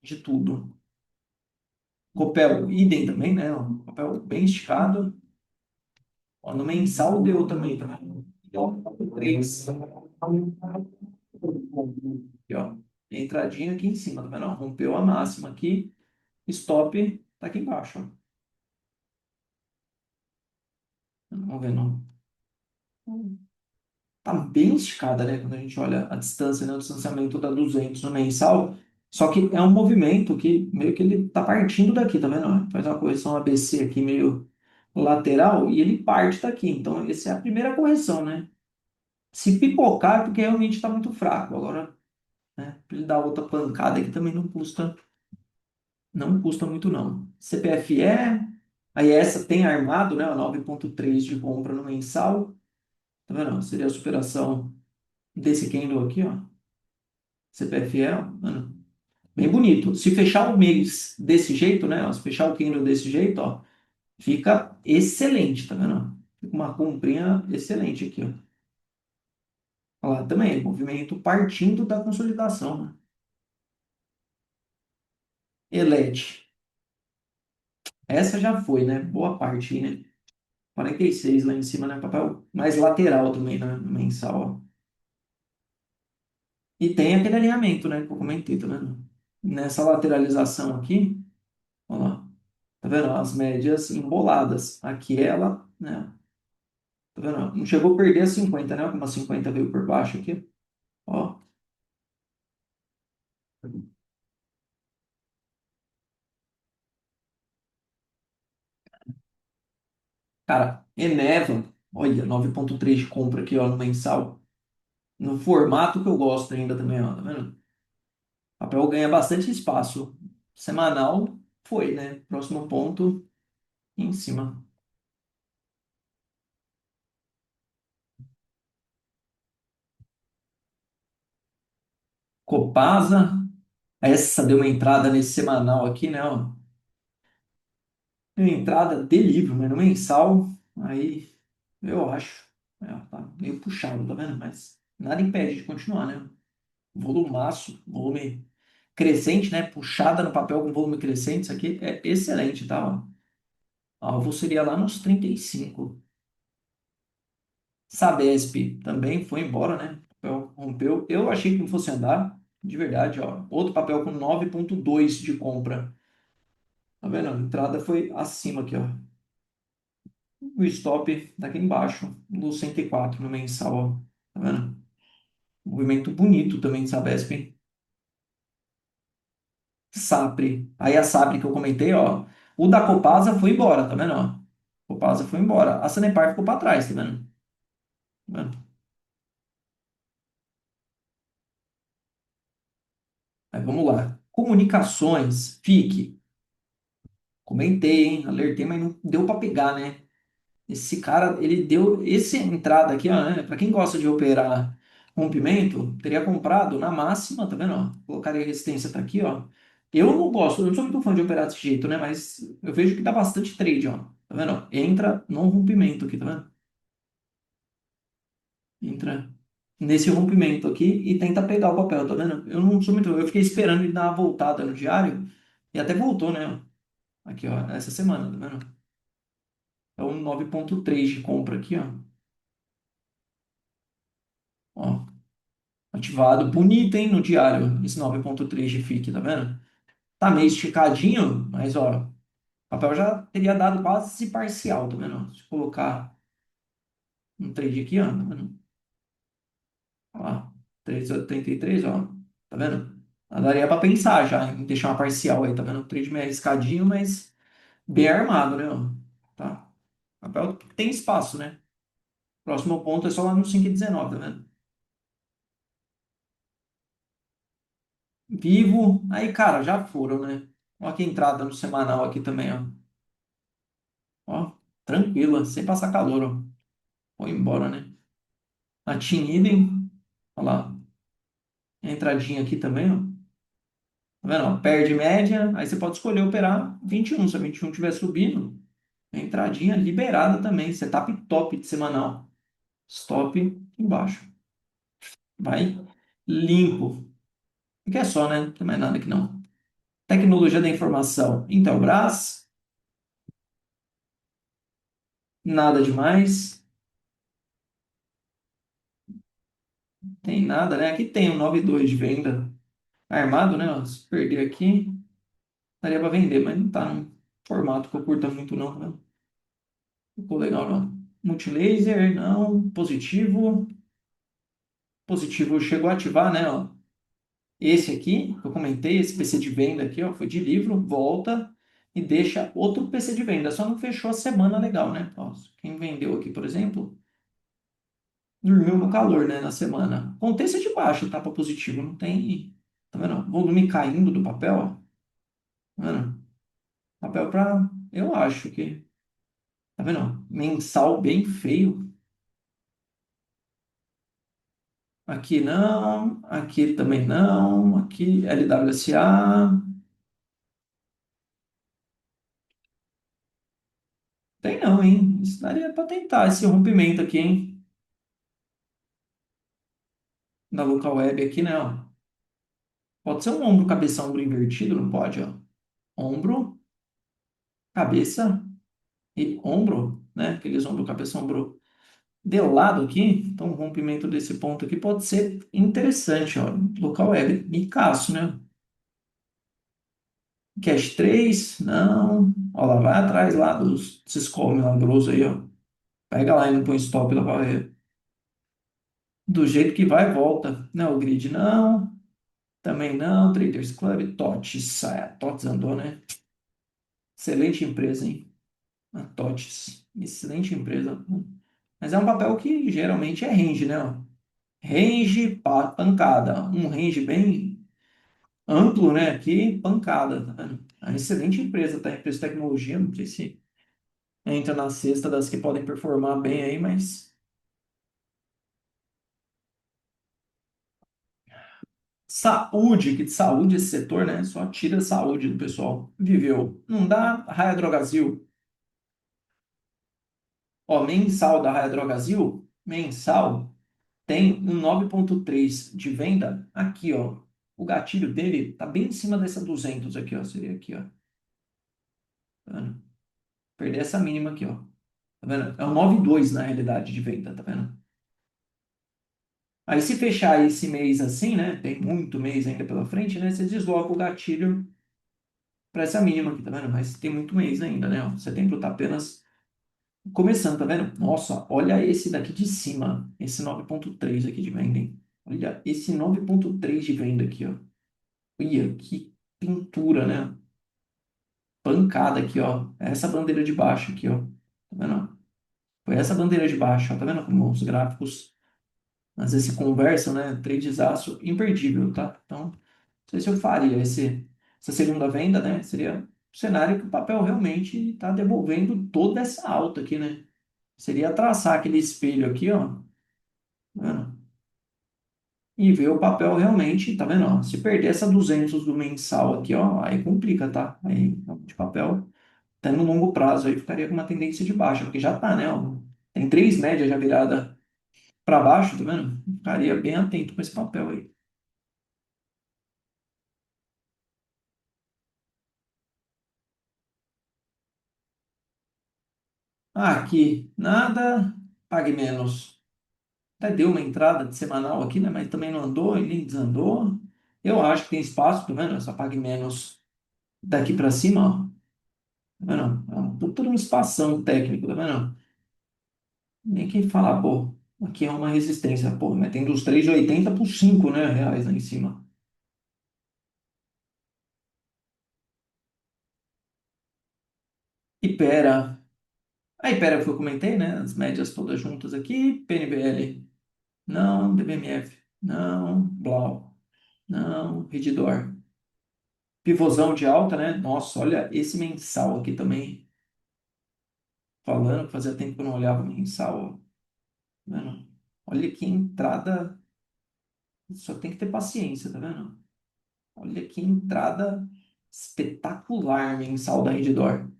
de tudo. Copel, idem também, né? Um papel bem esticado. Ó, no mensal deu também, tá vendo? Deu 3. Aqui, ó. Entradinha aqui em cima, tá vendo? Ó, rompeu a máxima aqui, stop tá aqui embaixo, ó. Vamos ver, não. Tá bem esticada, né? Quando a gente olha a distância, né? O distanciamento da 200 no mensal. Só que é um movimento que meio que ele tá partindo daqui, tá vendo? Ó, faz uma correção ABC aqui meio lateral e ele parte daqui. Então, essa é a primeira correção, né? Se pipocar é porque realmente está muito fraco. Agora, né? Pra ele dar outra pancada aqui também não custa muito não. CPFE, aí essa tem armado, né? 9,3 de compra no mensal. Tá vendo? Seria a superação desse candle aqui, ó. CPFE, ó, mano, bem bonito. Se fechar o mês desse jeito, né? Ó, se fechar o candle desse jeito, ó, fica excelente, tá vendo? Fica uma comprinha excelente aqui, ó. Olha lá também, movimento partindo da consolidação, né? Elete. Essa já foi, né? Boa parte, né? 46 lá em cima, né? Papel mais lateral também, né? No mensal, ó. E tem aquele alinhamento, né? Que eu comentei, tá vendo? Nessa lateralização aqui, ó lá. Tá vendo? As médias emboladas. Aqui ela, né? Tá vendo? Não chegou a perder a 50, né? Como a 50 veio por baixo aqui. Ó. Cara, Eneva, olha, 9,3 de compra aqui, ó, no mensal. No formato que eu gosto ainda também, ó. Tá vendo? O papel ganha bastante espaço. Semanal foi, né? Próximo ponto em cima. Copasa, essa deu uma entrada nesse semanal aqui, né? Ó. Deu uma entrada de livro, mas no mensal, aí eu acho. Tá meio puxado, tá vendo? Mas nada impede de continuar, né? Volumaço, volume crescente, né? Puxada no papel com volume crescente, isso aqui é excelente, tá? Ó. Alvo seria lá nos 35. Sabesp também foi embora, né? O papel rompeu. Eu achei que não fosse andar, de verdade, ó. Outro papel com 9,2 de compra. Tá vendo? A entrada foi acima aqui, ó. O stop daqui embaixo, no 104 no mensal, ó. Tá vendo? Movimento bonito também de Sabesp, hein? Sapre. Aí a Sapre que eu comentei, ó. O da Copasa foi embora, tá vendo, ó? Copasa foi embora. A Sanepar ficou para trás, tá vendo? Tá vendo? Mas vamos lá. Comunicações, FIC. Comentei, hein? Alertei, mas não deu para pegar, né? Esse cara, ele deu essa entrada aqui, ó, né? Para quem gosta de operar rompimento, teria comprado na máxima, tá vendo? Ó? Colocaria a resistência tá aqui, ó. Eu não gosto, eu não sou muito fã de operar desse jeito, né? Mas eu vejo que dá bastante trade, ó. Tá vendo? Ó? Entra no rompimento aqui, tá vendo? Entra nesse rompimento aqui e tenta pegar o papel, tá vendo? Eu não sou muito. Eu fiquei esperando ele dar uma voltada no diário e até voltou, né? Aqui, ó, essa semana, tá vendo? É um 9,3 de compra aqui, ó. Ó, ativado. Bonito, hein, no diário, esse 9,3 de FIC, tá vendo? Tá meio esticadinho, mas, ó, o papel já teria dado quase parcial, tá vendo? Se colocar um trade aqui, ó, tá vendo? Ó lá, 3,83, ó, tá vendo? Daria pra pensar já em deixar uma parcial aí, tá vendo? Um trade meio arriscadinho, mas bem armado, né? Ó? Tá? O papel tem espaço, né? Próximo ponto é só lá no 5,19, tá vendo? Vivo, aí, cara, já foram, né? Olha que entrada no semanal aqui também, ó. Ó, tranquila, sem passar calor, ó. Foi embora, né? A Team Idem, olha lá, entradinha aqui também, ó. Tá vendo? Ó? Perde média, aí você pode escolher operar 21. Se a 21 estiver subindo, entradinha liberada também. Setup top de semanal. Stop embaixo. Vai limpo. E que é só, né? Não tem mais nada aqui não. Tecnologia da informação. Intelbras, nada demais. Tem nada, né? Aqui tem um 9,2 de venda armado, né? Ó, se perder aqui, daria para vender, mas não tá num formato que eu curta muito, não, né? Ficou legal, não. Multilaser, não. Positivo. Positivo chegou a ativar, né? Ó. Esse aqui, que eu comentei, esse PC de venda aqui, ó, foi de livro, volta e deixa outro PC de venda. Só não fechou a semana legal, né? Ó, quem vendeu aqui, por exemplo, dormiu no calor, né, na semana. Contexto de baixo, tá? Para positivo, não tem. Tá vendo? Volume caindo do papel, ó. Tá vendo? Papel para. Eu acho que. Tá vendo? Mensal bem feio. Aqui não, aqui também não, aqui LWSA. Tem não, hein? Isso daria para tentar esse rompimento aqui, hein? Da local web aqui, né? Ó. Pode ser um ombro, cabeça, ombro invertido, não pode, ó. Ombro, cabeça e ombro, né? Aqueles ombro, cabeça, ombro de lado aqui. Então, o rompimento desse ponto aqui pode ser interessante, ó. Local web, Micaço, né? Cash 3 não. Ó lá, vai atrás lá dos Syscall milagroso aí, ó. Pega lá e não põe stop lá pra ver. Do jeito que vai, volta. Não, o grid não. Também não. Traders Club, TOTS. É, TOTS andou, né? Excelente empresa, hein? A TOTS. Excelente empresa. Mas é um papel que geralmente é range, né? Ó. Range, pancada. Um range bem amplo, né? Aqui, pancada. Tá vendo? É uma excelente empresa, tá? Empresa de tecnologia, não sei se entra na cesta das que podem performar bem aí, mas saúde, que de saúde esse setor, né? Só tira a saúde do pessoal. Viveu. Não dá Raia Drogazil. Ó, mensal da Raia Drogazil, mensal, tem um 9,3 de venda aqui, ó. O gatilho dele tá bem em cima dessa 200 aqui, ó. Seria aqui, ó. Tá vendo? Perder essa mínima aqui, ó. Tá vendo? É um 9,2 na realidade de venda, tá vendo? Aí se fechar esse mês assim, né? Tem muito mês ainda pela frente, né? Você desloca o gatilho para essa mínima aqui, tá vendo? Mas tem muito mês ainda, né? Ó, setembro tá apenas começando, tá vendo? Nossa, olha esse daqui de cima, esse 9,3 aqui de venda, hein? Olha esse 9,3 de venda aqui, ó. Olha que pintura, né? Pancada aqui, ó. Essa bandeira de baixo aqui, ó. Tá vendo? Foi essa bandeira de baixo, ó. Tá vendo como os gráficos às vezes se conversam, né? Tradezaço imperdível, tá? Então, não sei se eu faria essa segunda venda, né? Seria um cenário que o papel realmente está devolvendo toda essa alta aqui, né? Seria traçar aquele espelho aqui, ó, tá vendo? E ver o papel realmente, tá vendo? Ó, se perder essa 200 do mensal aqui, ó, aí complica, tá? Aí, de papel, até no longo prazo, aí ficaria com uma tendência de baixa, porque já tá, né? Ó, tem três médias já virada para baixo, tá vendo? Ficaria bem atento com esse papel aí. Aqui, nada, pague menos. Até deu uma entrada de semanal aqui, né? Mas também não andou e nem desandou. Eu acho que tem espaço, tá vendo? Essa pague menos daqui para cima, ó. Tá vendo? É um puta de um espação técnico, tá vendo? Nem quem fala, pô, aqui é uma resistência, pô, mas tem dos 3,80 por 5, né, reais lá em cima. Ipera. A Ipera que eu comentei, né? As médias todas juntas aqui. PNBL. Não. DBMF. Não. Blau. Não. Redditor. Pivôzão de alta, né? Nossa, olha esse mensal aqui também. Falando que fazia tempo que eu não olhava o mensal. Ó. Tá vendo? Olha que entrada. Só tem que ter paciência, tá vendo? Olha que entrada espetacular mensal da Redditor.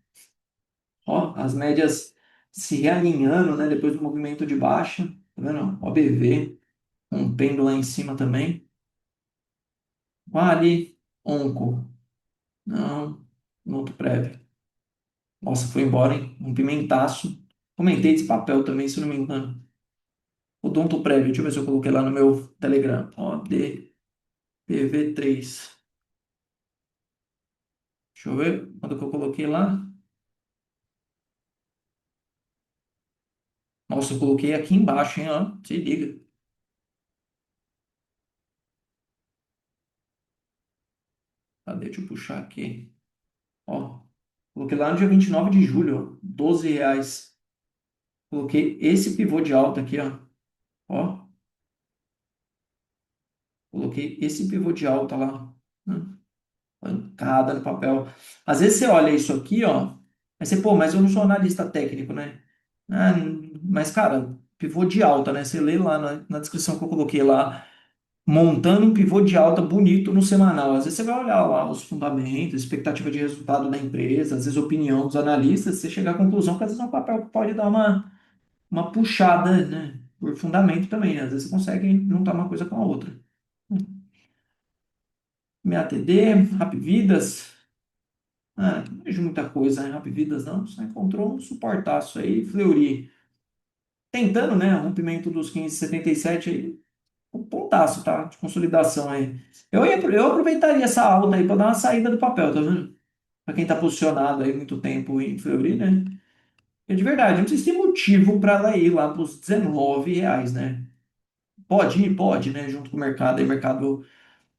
Ó, as médias se realinhando, né? Depois do movimento de baixa. Tá vendo? OBV. Rompendo lá em cima também. Vale. Onco. Não. Noto prévio. Nossa, foi embora, hein? Um pimentaço. Comentei desse papel também, se eu não me engano. Odontoprev, deixa eu ver se eu coloquei lá no meu Telegram. Ó, DPV3. Deixa eu ver quando que eu coloquei lá. Nossa, eu coloquei aqui embaixo, hein? Ó, se liga. Cadê? Deixa eu puxar aqui. Ó, coloquei lá no dia 29 de julho, ó, R$ 12. Coloquei esse pivô de alta aqui, ó. Ó, coloquei esse pivô de alta lá. Hum, pancada no papel. Às vezes você olha isso aqui, ó. Aí você, pô, mas eu não sou analista técnico, né? Ah, mas, cara, pivô de alta, né? Você lê lá na descrição que eu coloquei lá, montando um pivô de alta bonito no semanal. Às vezes você vai olhar lá os fundamentos, expectativa de resultado da empresa, às vezes opinião dos analistas, você chega à conclusão que às vezes é um papel que pode dar uma puxada, né? Por fundamento também, né? Às vezes você consegue juntar uma coisa com a outra. MATD, Rapvidas, não vejo muita coisa em Rapvidas, não. Só encontrou um suportaço aí, Fleury. Tentando, né? Rompimento dos 15,77 aí. Um pontaço, tá? De consolidação aí. Eu aproveitaria essa alta aí para dar uma saída do papel, tá vendo? Para quem tá posicionado aí muito tempo em Fleury, né? E de verdade, não precisa ter motivo para ela ir lá para os R$ 19, né? Pode ir, pode, né? Junto com o mercado, aí o mercado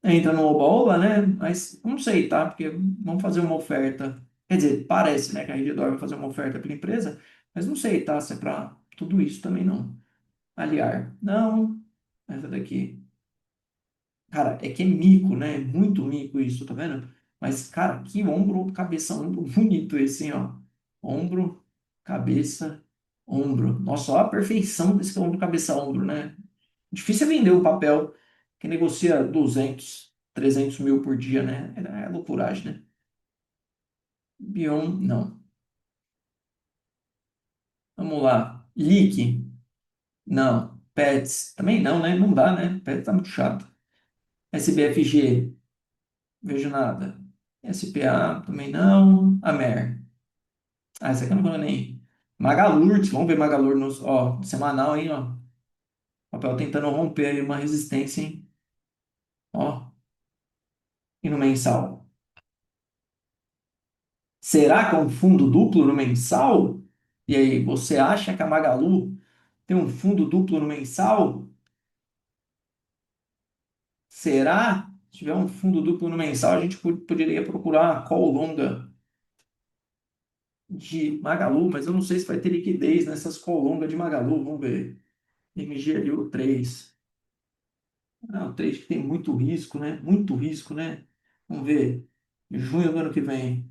entra no oba-oba, né? Mas não sei, tá? Porque vamos fazer uma oferta. Quer dizer, parece, né, que a Redditor vai fazer uma oferta para a empresa, mas não sei, tá? Se é para tudo isso também não. Aliar, não. Essa daqui. Cara, é que é mico, né? É muito mico isso, tá vendo? Mas, cara, que ombro, cabeça, ombro bonito esse, hein, ó. Ombro, cabeça, ombro. Nossa, olha a perfeição desse ombro, cabeça, ombro, né? Difícil é vender o papel que negocia 200, 300 mil por dia, né? É loucuragem, né? Bion, não. Vamos lá. Leak, não. Pets, também não, né? Não dá, né? Pets tá muito chato. SBFG, vejo nada. SPA, também não. Amer. Ah, essa aqui eu não vou nem. Magalur, vamos ver Magalur nos, ó, semanal, hein, ó. Papel tentando romper aí uma resistência, hein? Ó, e no mensal. Será que é um fundo duplo no mensal? E aí, você acha que a Magalu tem um fundo duplo no mensal? Será? Se tiver um fundo duplo no mensal, a gente poderia procurar uma call longa de Magalu, mas eu não sei se vai ter liquidez nessas call longas de Magalu. Vamos ver. MGLU 3. Ah, o 3 que tem muito risco, né? Muito risco, né? Vamos ver. Junho do ano que vem.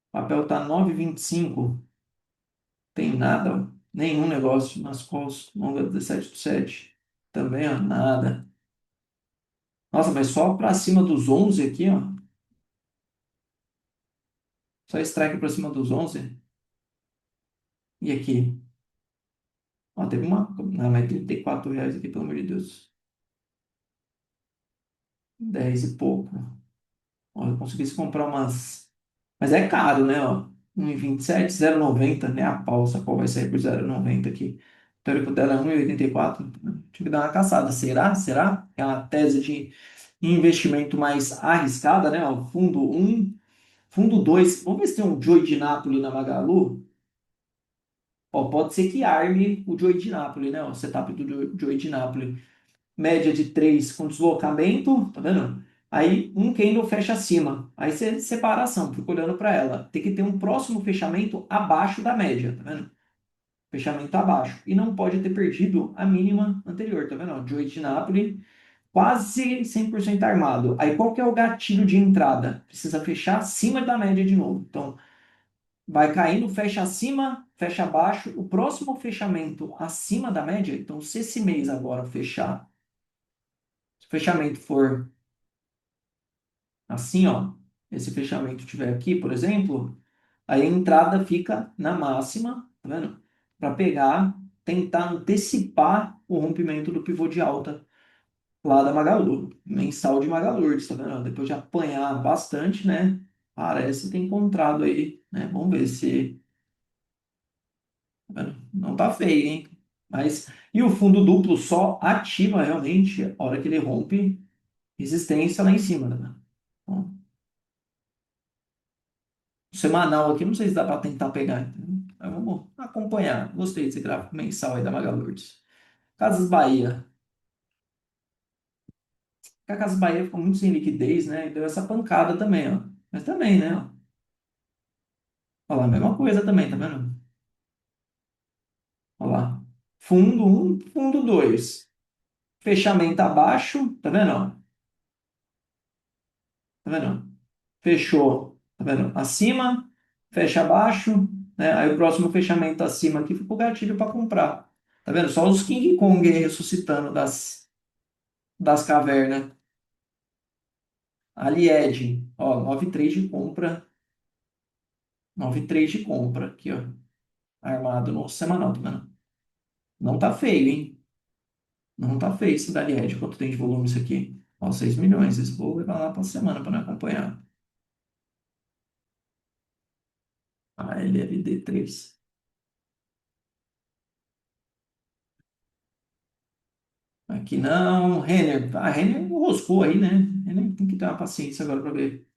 O papel tá 9,25. Tem nada, nenhum negócio nas calls longas 17,7. Também, ó, nada. Nossa, mas só para cima dos 11 aqui, ó. Só strike para cima dos 11. E aqui? Ó, teve uma. Não, mas R$ 34 aqui, pelo amor de Deus. 10 e pouco. Ó, eu conseguisse comprar umas. Mas é caro, né? Ó, 1,27, 0,90, né? A pau, qual vai sair por 0,90 aqui. O teórico dela é 1,84. Tive que dar uma caçada. Será? Será? É uma tese de investimento mais arriscada, né? Ó, fundo um, fundo 2. Vamos ver se tem um Joy de Nápoles na Magalu. Ó, pode ser que arme o Joy de Nápoles, né? O setup do Joy de Nápoles. Média de 3 com deslocamento, tá vendo? Aí um candle fecha acima. Aí você separação, fica olhando para ela. Tem que ter um próximo fechamento abaixo da média, tá vendo? Fechamento abaixo. E não pode ter perdido a mínima anterior, tá vendo? Ó, Joy de Nápoles, quase 100% armado. Aí qual que é o gatilho de entrada? Precisa fechar acima da média de novo. Então, vai caindo, fecha acima, fecha abaixo. O próximo fechamento acima da média, então se esse mês agora fechar, se o fechamento for assim, ó, esse fechamento tiver aqui, por exemplo, aí a entrada fica na máxima, tá vendo? Para pegar, tentar antecipar o rompimento do pivô de alta lá da Magalu, mensal de Magalu, tá vendo? Depois de apanhar bastante, né? Parece ter encontrado aí, né? Vamos ver se, tá vendo? Não tá feio, hein? Mas, e o fundo duplo só ativa realmente a hora que ele rompe resistência lá em cima, tá vendo? Então, semanal aqui, não sei se dá para tentar pegar, entendeu? Mas vamos acompanhar. Gostei desse gráfico mensal aí da Magalu. Casas Bahia. A Casas Bahia ficou muito sem liquidez, né? E deu essa pancada também, ó. Mas também, né? Ó. Olha lá, a mesma coisa também, tá vendo? Olha lá. Fundo um, fundo 2. Fechamento abaixo, tá vendo? Ó? Tá vendo? Fechou, tá vendo? Acima, fecha abaixo, né? Aí o próximo fechamento acima aqui ficou gatilho para comprar. Tá vendo? Só os King Kong aí ressuscitando das cavernas. Alied, ó, 9,3 de compra, 9,3 de compra, aqui, ó, armado no semanal, tá vendo? Não tá feio, hein? Não tá feio esse da Alied, quanto tem de volume isso aqui? Ó, 6 milhões, esse vou levar lá pra semana para acompanhar. A LLD3. Aqui não, Renner, a Renner roscou aí, né? Renner tem que ter uma paciência agora para ver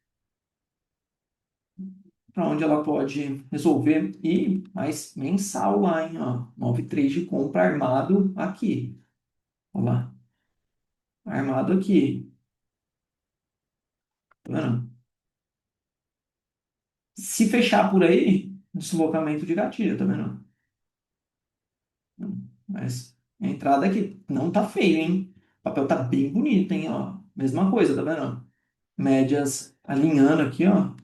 para onde ela pode resolver. E mais mensal lá, hein? Ó, 9,3 de compra armado aqui. Olha lá, armado aqui. Tá vendo? Se fechar por aí, deslocamento de gatilho, tá vendo? Mas a entrada aqui não tá feio, hein? O papel tá bem bonito, hein? Ó, mesma coisa, tá vendo? Médias alinhando aqui, ó.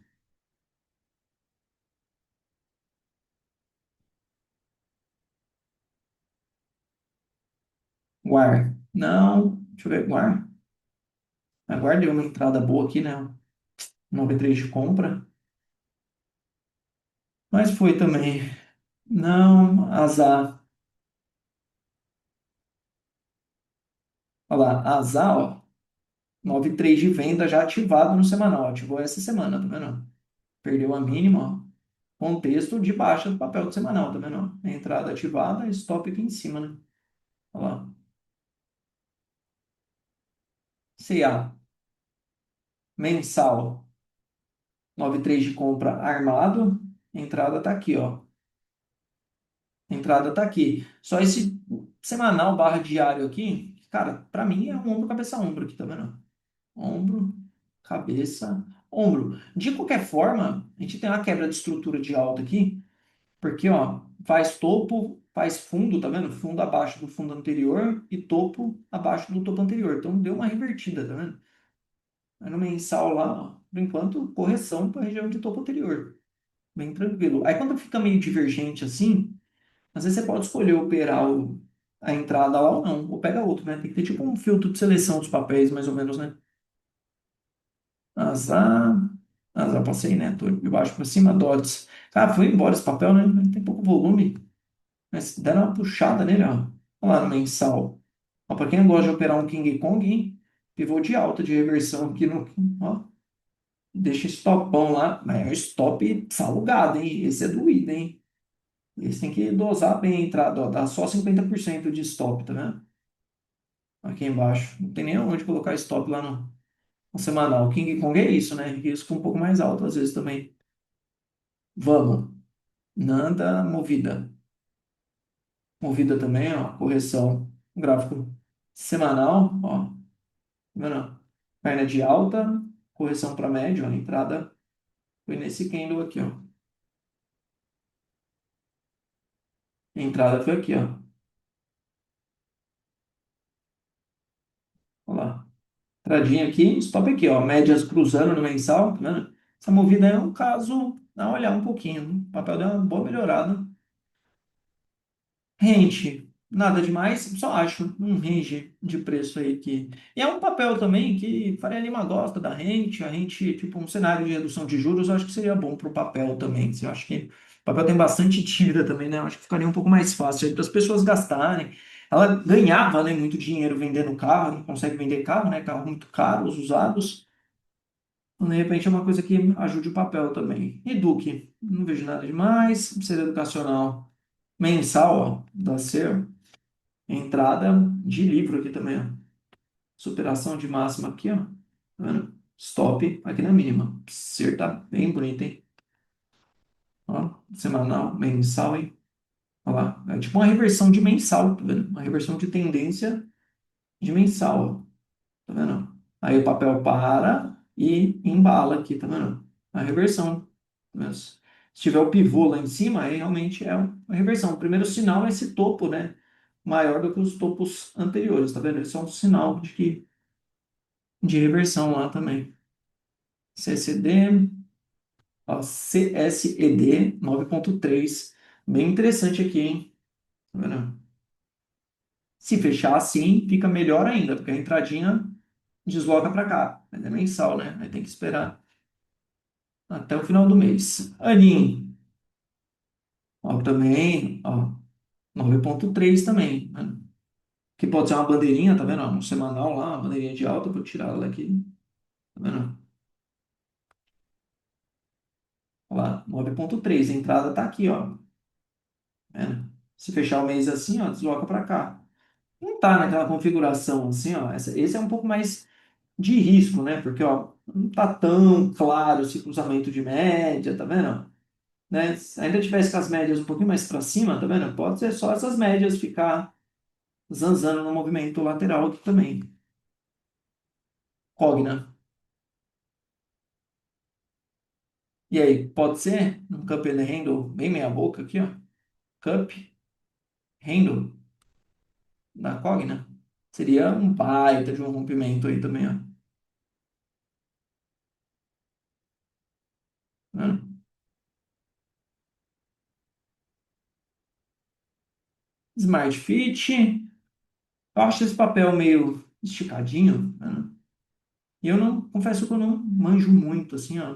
Guar. Não, deixa eu ver, Guar. A Guar deu uma entrada boa aqui, né? 93 de compra. Mas foi também. Não, azar. Olha lá, azar, ó. 93 de venda já ativado no semanal. Ativou essa semana, tá vendo? Perdeu a mínima, ó. Contexto de baixa do papel do semanal, tá vendo? Entrada ativada, stop aqui em cima, né? Olha lá. CA, mensal, 93 de compra armado, entrada tá aqui, ó. Entrada tá aqui. Só esse semanal barra diário aqui, cara, pra mim é um ombro, cabeça, ombro aqui, tá vendo? Ombro, cabeça, ombro. De qualquer forma, a gente tem uma quebra de estrutura de alta aqui, porque, ó, faz topo, faz fundo, tá vendo? Fundo abaixo do fundo anterior e topo abaixo do topo anterior. Então deu uma revertida, tá vendo? Aí no mensal lá, ó, por enquanto, correção para a região de topo anterior. Bem tranquilo. Aí quando fica meio divergente assim, às vezes você pode escolher operar a entrada lá ou não, ou pega outro, né? Tem que ter tipo um filtro de seleção dos papéis, mais ou menos, né? Azar, azar, passei, né? Tô de baixo para cima, dots. Cara, foi embora esse papel, né? Tem pouco volume. Mas dando uma puxada nele, ó. Olha lá no mensal. Ó, para quem gosta de operar um King Kong, hein? Pivô de alta de reversão aqui no. Ó, deixa stopão lá. Mas é um stop salgado, hein? Esse é doído, hein? Esse tem que dosar bem a entrada, ó. Dá só 50% de stop, tá vendo? Aqui embaixo. Não tem nem onde colocar stop lá no semanal. King Kong é isso, né? Risco um pouco mais alto às vezes também. Vamos. Nanda movida. Movida também, ó. Correção. Gráfico semanal, ó. Tá vendo? Perna de alta, correção para médio, ó. Entrada foi nesse candle aqui, ó. A entrada foi aqui, ó. Olha lá. Entradinha aqui, stop aqui, ó. Médias cruzando no mensal, tá vendo? Essa movida é um caso a olhar um pouquinho. O papel deu uma boa melhorada. Range, nada demais, só acho um range de preço aí que. E é um papel também que Faria Lima gosta da rente, a rente, tipo, um cenário de redução de juros, eu acho que seria bom para o papel também. Eu acho que o papel tem bastante dívida também, né? Eu acho que ficaria um pouco mais fácil aí para as pessoas gastarem. Ela ganhava, né, muito dinheiro vendendo carro, não consegue vender carro, né? Carro muito caro, os usados. Então, de repente é uma coisa que ajude o papel também. E Duque, não vejo nada demais. Ser educacional mensal, ó, da Ser. Entrada de livro aqui também, ó. Superação de máxima aqui, ó. Tá vendo? Stop aqui na mínima. Ser tá bem bonito, hein? Ó, semanal, mensal, hein? Olha lá. É tipo uma reversão de mensal, tá vendo? Uma reversão de tendência de mensal, ó. Tá vendo? Aí o papel para e embala aqui, tá vendo? A reversão. Tá vendo? Se tiver o pivô lá em cima, aí realmente é uma reversão. O primeiro sinal é esse topo, né? Maior do que os topos anteriores, tá vendo? Esse é um sinal de reversão lá também. CSD, ó, CSED 9.3. Bem interessante aqui, hein? Tá vendo? Se fechar assim, fica melhor ainda, porque a entradinha desloca para cá. Mas é mensal, né? Aí tem que esperar até o final do mês. Anin, ó, também, ó, 9.3 também, né? Que pode ser uma bandeirinha, tá vendo? Ó, um semanal lá, uma bandeirinha de alta, vou tirar ela aqui, tá vendo? Ó lá, 9.3, a entrada tá aqui, ó, tá vendo? Se fechar o mês assim, ó, desloca para cá. Não tá naquela configuração assim, ó, esse é um pouco mais de risco, né? Porque, ó, não tá tão claro esse cruzamento de média, tá vendo? Né? Se ainda tivesse com as médias um pouquinho mais para cima, tá vendo? Pode ser só essas médias ficar zanzando no movimento lateral aqui também. Cogna. E aí, pode ser um cup and handle bem meia boca aqui, ó. Cup, handle da Cogna. Seria um baita de um rompimento aí também, ó. Tá vendo? Smart Fit. Eu acho esse papel meio esticadinho, né? E eu não, confesso que eu não manjo muito, assim, ó,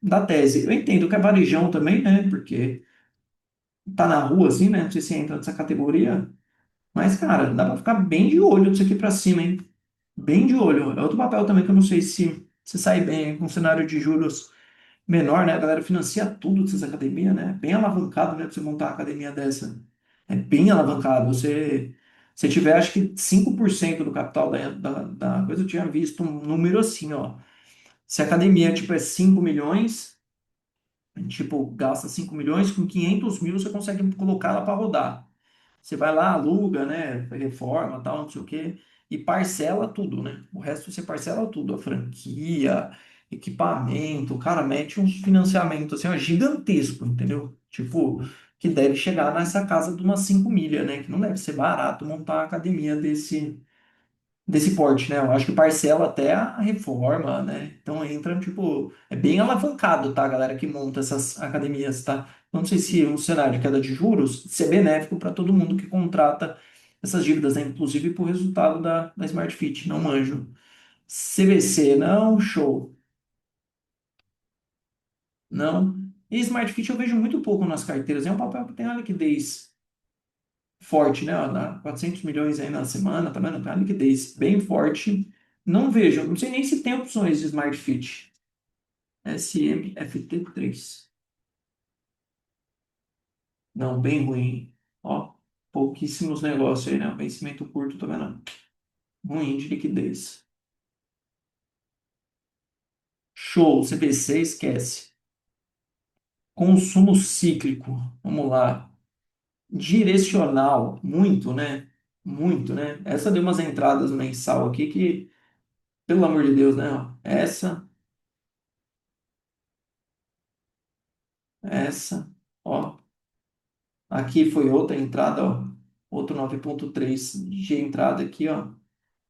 da tese. Eu entendo que é varejão também, né? Porque tá na rua, assim, né? Não sei se entra nessa categoria. Mas, cara, dá pra ficar bem de olho disso aqui pra cima, hein? Bem de olho. É outro papel também que eu não sei se sai bem com um cenário de juros menor, né? A galera financia tudo dessas academias, né? Bem alavancado, né? Pra você montar uma academia dessa. É bem alavancado. Se tiver, acho que 5% do capital da coisa, eu tinha visto um número assim, ó. Se a academia, tipo, é 5 milhões, tipo, gasta 5 milhões, com 500 mil você consegue colocar ela para rodar. Você vai lá, aluga, né? Reforma, tal, não sei o quê, e parcela tudo, né? O resto você parcela tudo, a franquia, equipamento, o cara mete um financiamento assim, ó, gigantesco, entendeu? Tipo, que deve chegar nessa casa de umas 5 milhas, né? Que não deve ser barato montar uma academia desse porte, né? Eu acho que parcela até a reforma, né? Então entra, tipo, é bem alavancado, tá, galera, que monta essas academias, tá? Não sei se um cenário de queda de juros ser benéfico para todo mundo que contrata essas dívidas, né? Inclusive por resultado da Smart Fit, não manjo. CVC, não, show, não. E Smart Fit eu vejo muito pouco nas carteiras, é um papel que tem a liquidez. forte, né? Ó, 400 milhões aí na semana, tá vendo? Tá uma liquidez bem forte. Não vejo, não sei nem se tem opções de Smart Fit. SMFT3. Não, bem ruim. Ó, pouquíssimos negócios aí, né? Vencimento curto, tá vendo? Ruim de liquidez. Show, CVC, esquece. Consumo cíclico. Vamos lá. Direcional, muito, né? Muito, né? Essa deu umas entradas mensal aqui que, pelo amor de Deus, né? Ó, essa, ó. Aqui foi outra entrada, ó. Outro 9,3 de entrada aqui, ó.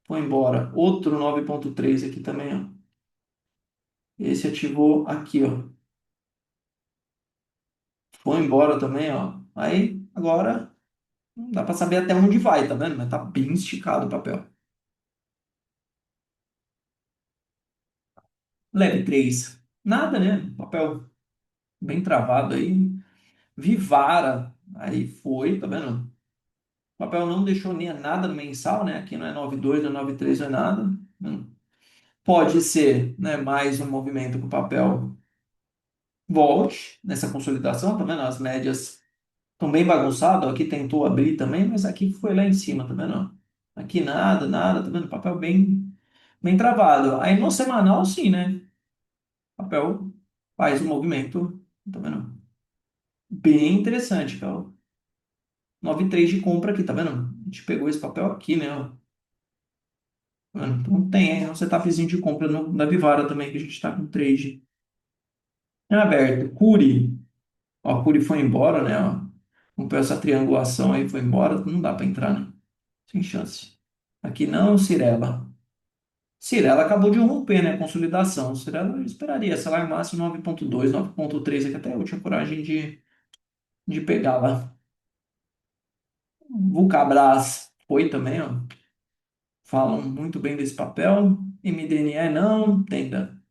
Foi embora. Outro 9,3 aqui também, ó. Esse ativou aqui, ó. Foi embora também, ó. Aí, agora, não dá para saber até onde vai, tá vendo? Mas tá bem esticado o papel. Leve 3. Nada, né? Papel bem travado aí. Vivara. Aí foi, tá vendo? O papel não deixou nem nada no mensal, né? Aqui não é 9,2, não é 9,3, não é nada. Pode ser, né, mais um movimento que o papel volte nessa consolidação, tá vendo? As médias estão bem bagunçadas. Aqui tentou abrir também, mas aqui foi lá em cima, tá vendo? Aqui nada, nada, tá vendo? Papel bem travado. Aí no semanal, sim, né? O papel faz um movimento, tá vendo? Bem interessante, cara. 9,3 de compra aqui, tá vendo? A gente pegou esse papel aqui, né? Ó. Mano, então tem aí um setupzinho de compra da Vivara também, que a gente tá com trade. É aberto. Curi. Ó, a Curi foi embora, né? Ó. Comprou essa triangulação aí, foi embora. Não dá para entrar, né? Sem chance. Aqui não, Cirela. Cirela acabou de romper, né? Consolidação. Cirela eu esperaria, sei lá, em máximo 9,2, 9,3, que até eu tinha coragem de pegar lá. Vulcabras foi também, ó. Falam muito bem desse papel. MDNE não, tenda.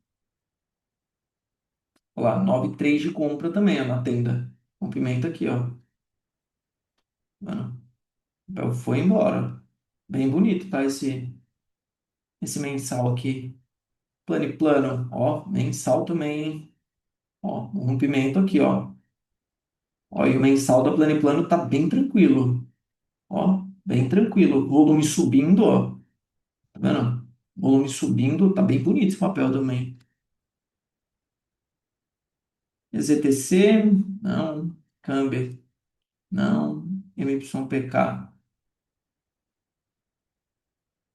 Olha lá, 9,3 de compra também, ó, na tenda. Comprimento aqui, ó. Mano, o papel foi embora. Bem bonito, tá? Esse mensal aqui. Plano e plano, ó, mensal também, hein? Ó, um rompimento aqui, ó. Ó, e o mensal da plano e plano tá bem tranquilo. Ó, bem tranquilo. Volume subindo, ó. Tá vendo? Volume subindo, tá bem bonito esse papel também. EZTC, não. Camber, não. MYPK.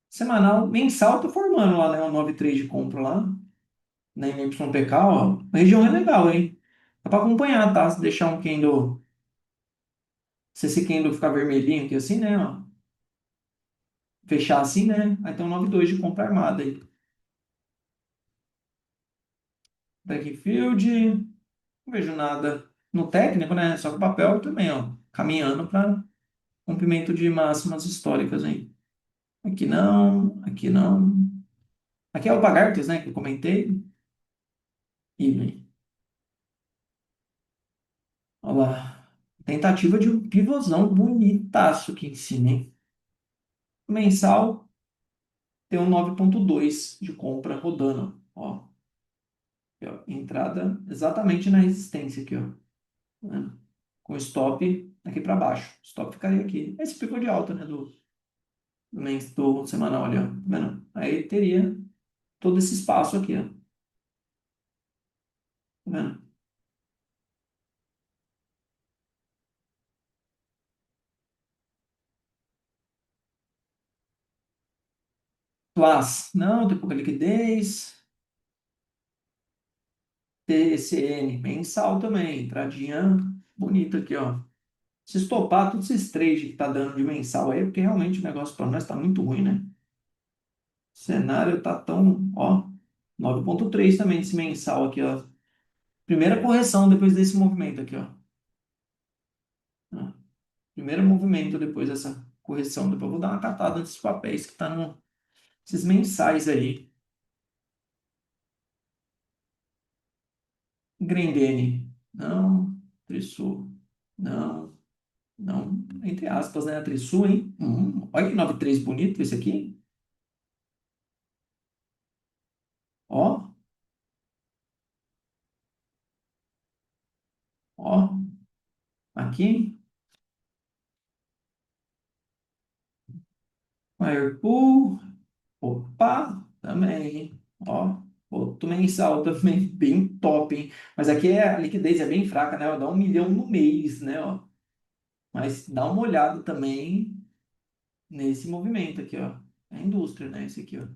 Semanal, mensal tá formando lá, né? O 9,3 de compra lá. Na MYPK, ó. A região é legal, hein? Dá pra acompanhar, tá? Se deixar um candle. Se esse candle ficar vermelhinho aqui assim, né? Ó. Fechar assim, né? Aí tem um 9,2 de compra armada aí. Backfield, não vejo nada no técnico, né? Só que o papel também, ó. Caminhando para cumprimento de máximas históricas aí. Aqui não, aqui não. Aqui é o Pagartes, né? Que eu comentei. E, olha lá. Tentativa de um pivôzão bonitaço aqui em cima, hein? Mensal tem um 9,2 de compra rodando, ó. Aqui, ó. Entrada exatamente na resistência aqui, ó. Né? Com stop aqui para baixo. Stop ficaria aqui. Esse picou de alta, né? Do semanal ali, ó. Tá vendo? Aí teria todo esse espaço aqui, ó. Tá vendo? Plus, não, tem pouca liquidez. TCN, mensal também. Entradinha bonita aqui, ó. Se estopar todos esses trades que tá dando de mensal aí, é porque realmente o negócio para nós tá muito ruim, né? O cenário tá tão, ó. 9,3 também esse mensal aqui, ó. Primeira correção depois desse movimento aqui, ó. Ó. Primeiro movimento depois dessa correção. Depois eu vou dar uma catada nesses papéis que tá no, esses mensais aí. Grendene. Não. Trissul. Não. Não, entre aspas, né? A Trisul, hein? Olha que 93 bonito esse aqui. Ó, ó, aqui. Whirlpool. Opa, também, hein? Ó, outro mensal também, bem top, hein? Mas aqui a liquidez é bem fraca, né? Ó, dá 1 milhão no mês, né? Ó. Mas dá uma olhada também nesse movimento aqui, ó. É a indústria, né? Esse aqui, ó.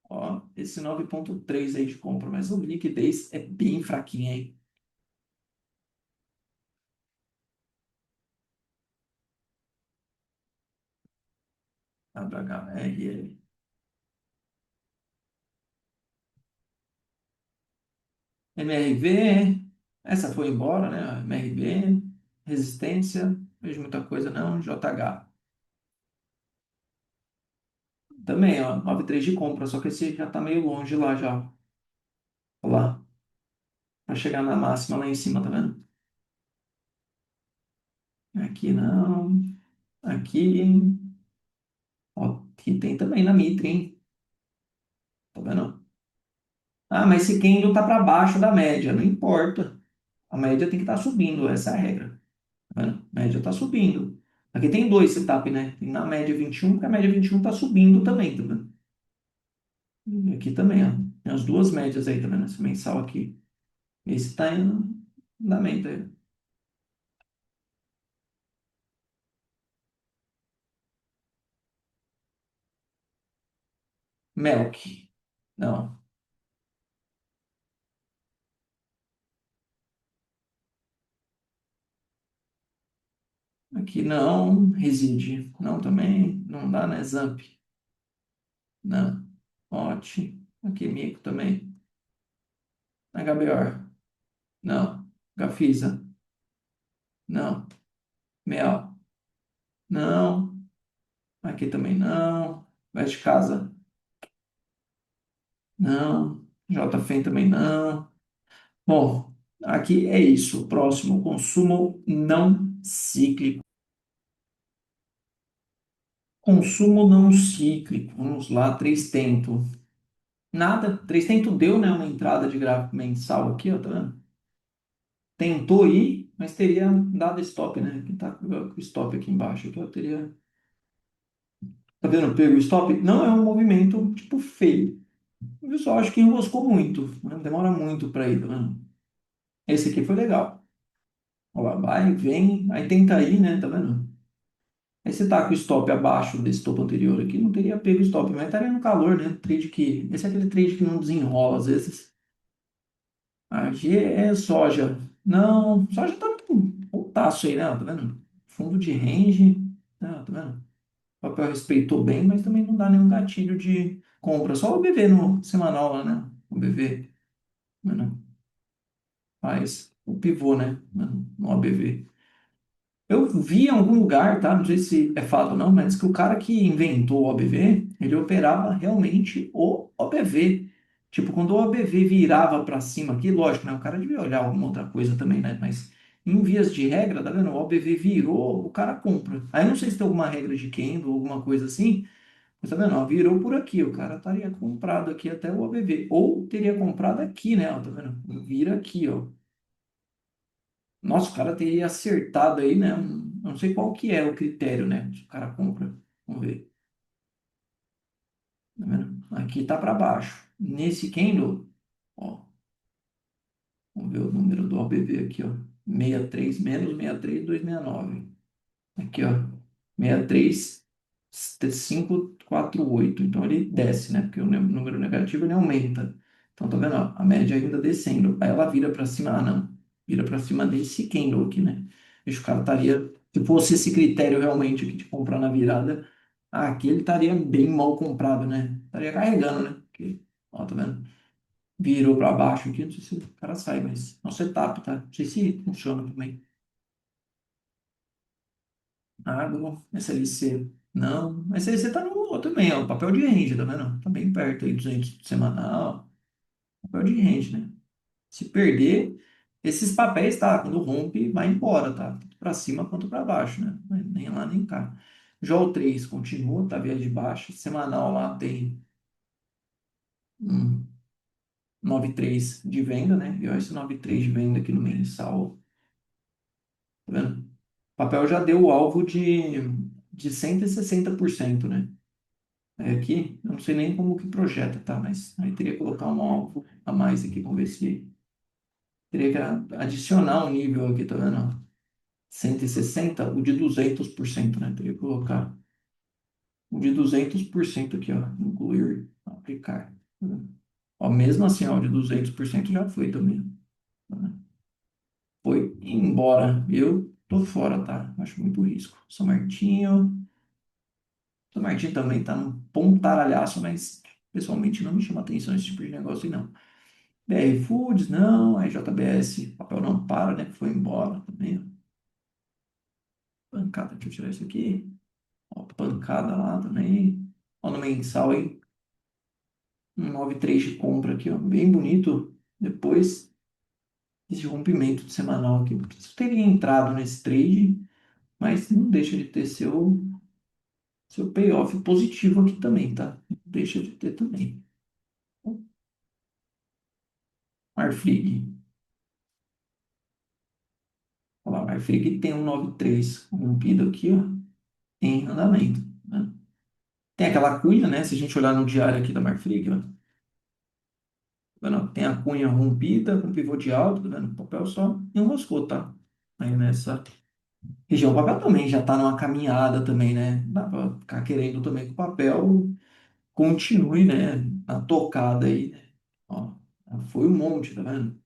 Ó, esse 9,3 aí de compra, mas a liquidez é bem fraquinha, hein? WHRL. MRV, essa foi embora, né? MRV, resistência, não vejo muita coisa não. JH. Também, ó, 9,3 de compra, só que esse já tá meio longe lá já. Olha lá, para chegar na máxima lá em cima, tá vendo? Aqui não, aqui, ó, aqui tem também na Mitre, hein? Tá vendo? Ah, mas esse candle tá para baixo da média, não importa. A média tem que estar subindo, essa é a regra. Tá vendo? A média tá subindo. Aqui tem dois setup, né? Tem na média 21, porque a média 21 tá subindo também, tá vendo? E aqui também, ó. Tem as duas médias aí, tá vendo? Esse mensal aqui. Esse tá em andamento aí. Melk. Não. Aqui não. Reside. Não também. Não dá, né? Zamp. Não. Ote. Aqui mico também. HBR. Não. Gafisa. Não. Mel. Não. Aqui também não. Vai de casa. Não. JFEM também não. Bom, aqui é isso. Próximo, consumo não cíclico. Consumo não cíclico. Vamos lá, três tento. Nada. Três tento deu, né? Uma entrada de gráfico mensal aqui, ó, tá vendo? Tentou ir, mas teria dado stop, né? Que tá com o stop aqui embaixo. Aqui, ó, teria. Tá vendo? Pego o stop. Não é um movimento, tipo, feio. Eu só acho que enroscou muito, né? Demora muito para ir, tá vendo? Esse aqui foi legal. Ó lá, vai, vem, aí tenta ir, né? Tá vendo? Aí você tá com o stop abaixo desse topo anterior aqui, não teria pego o stop, mas estaria no calor, né? Trade que. Esse é aquele trade que não desenrola às vezes. Aqui é soja. Não, soja tá com pontaço aí, né? Tá vendo? Fundo de range. Tá vendo? O papel respeitou bem, mas também não dá nenhum gatilho de compra. Só o BV no semanal lá, né? O BV, mano, faz o pivô, né? No ABV. Eu vi em algum lugar, tá? Não sei se é fato ou não, mas diz que o cara que inventou o OBV, ele operava realmente o OBV. Tipo, quando o OBV virava para cima aqui, lógico, né? O cara devia olhar alguma outra coisa também, né? Mas em vias de regra, tá vendo? O OBV virou, o cara compra. Aí eu não sei se tem alguma regra de candle, alguma coisa assim, mas tá vendo? Ó, virou por aqui, o cara estaria comprado aqui até o OBV. Ou teria comprado aqui, né? Ó, tá vendo? Vira aqui, ó. Nossa, o cara teria acertado aí, né? Não sei qual que é o critério, né? Se o cara compra. Vamos ver. Tá vendo? Aqui tá para baixo. Nesse candle, ó, vamos ver o número do OBV aqui, ó. 63 menos 63,269. Aqui, ó. 63,548. Então ele desce, né? Porque o número negativo ele aumenta. Então tá vendo? Ó, a média ainda descendo. Aí ela vira para cima. Ah, não. Vira para cima desse candle aqui, né? Deixa o cara estaria. Se fosse esse critério realmente aqui de comprar na virada, aqui ele estaria bem mal comprado, né? Estaria carregando, né? Porque, ó, tá vendo? Virou para baixo aqui. Não sei se o cara sai, mas é um setup, tá? Não sei se funciona também. Agro, SLC. Não, SLC tá no outro também, ó, papel de range, tá vendo? Tá bem perto aí, 200 semanal. Papel de range, né? Se perder. Esses papéis, tá? Quando rompe, vai embora, tá? Tanto para cima quanto para baixo, né? Nem lá nem cá. Já o 3 continua, tá? Via de baixa. Semanal lá tem um 9,3 de venda, né? E olha esse 9,3 de venda aqui no mensal. Tá vendo? O papel já deu o alvo de 160%, né? É aqui, eu não sei nem como que projeta, tá? Mas aí teria que colocar um alvo a mais aqui, vamos ver se teria que adicionar um nível aqui, tá vendo? 160, o de 200%, né? Teria que colocar o de 200% aqui, ó. Incluir, aplicar. Tá vendo? Ó, mesmo assim, ó, o de 200% já foi também. Tá vendo? Foi embora. Eu tô fora, tá? Acho muito risco. São Martinho. São Martinho também tá num pontaralhaço, mas pessoalmente não me chama atenção esse tipo de negócio aí, não. BR Foods, não. Aí JBS, papel não para, né? Foi embora também. Ó. Pancada, deixa eu tirar isso aqui. Ó, pancada lá também. Ó, no mensal, hein? Um 9,3 de compra aqui, ó. Bem bonito. Depois desse rompimento de semanal aqui. Isso teria entrado nesse trade, mas não deixa de ter seu payoff positivo aqui também, tá? Não deixa de ter também. Marfrig. Olha lá, Marfrig tem um 9,3 rompido aqui, ó, em andamento, né? Tem aquela cunha, né? Se a gente olhar no diário aqui da Marfrig, ó, tá vendo? Tem a cunha rompida com pivô de alta, tá vendo? O papel só enroscou, tá? Aí nessa região, o papel também já está numa caminhada também, né? Dá para ficar querendo também que o papel continue, né? A tocada aí, né? Ó, foi um monte, tá vendo?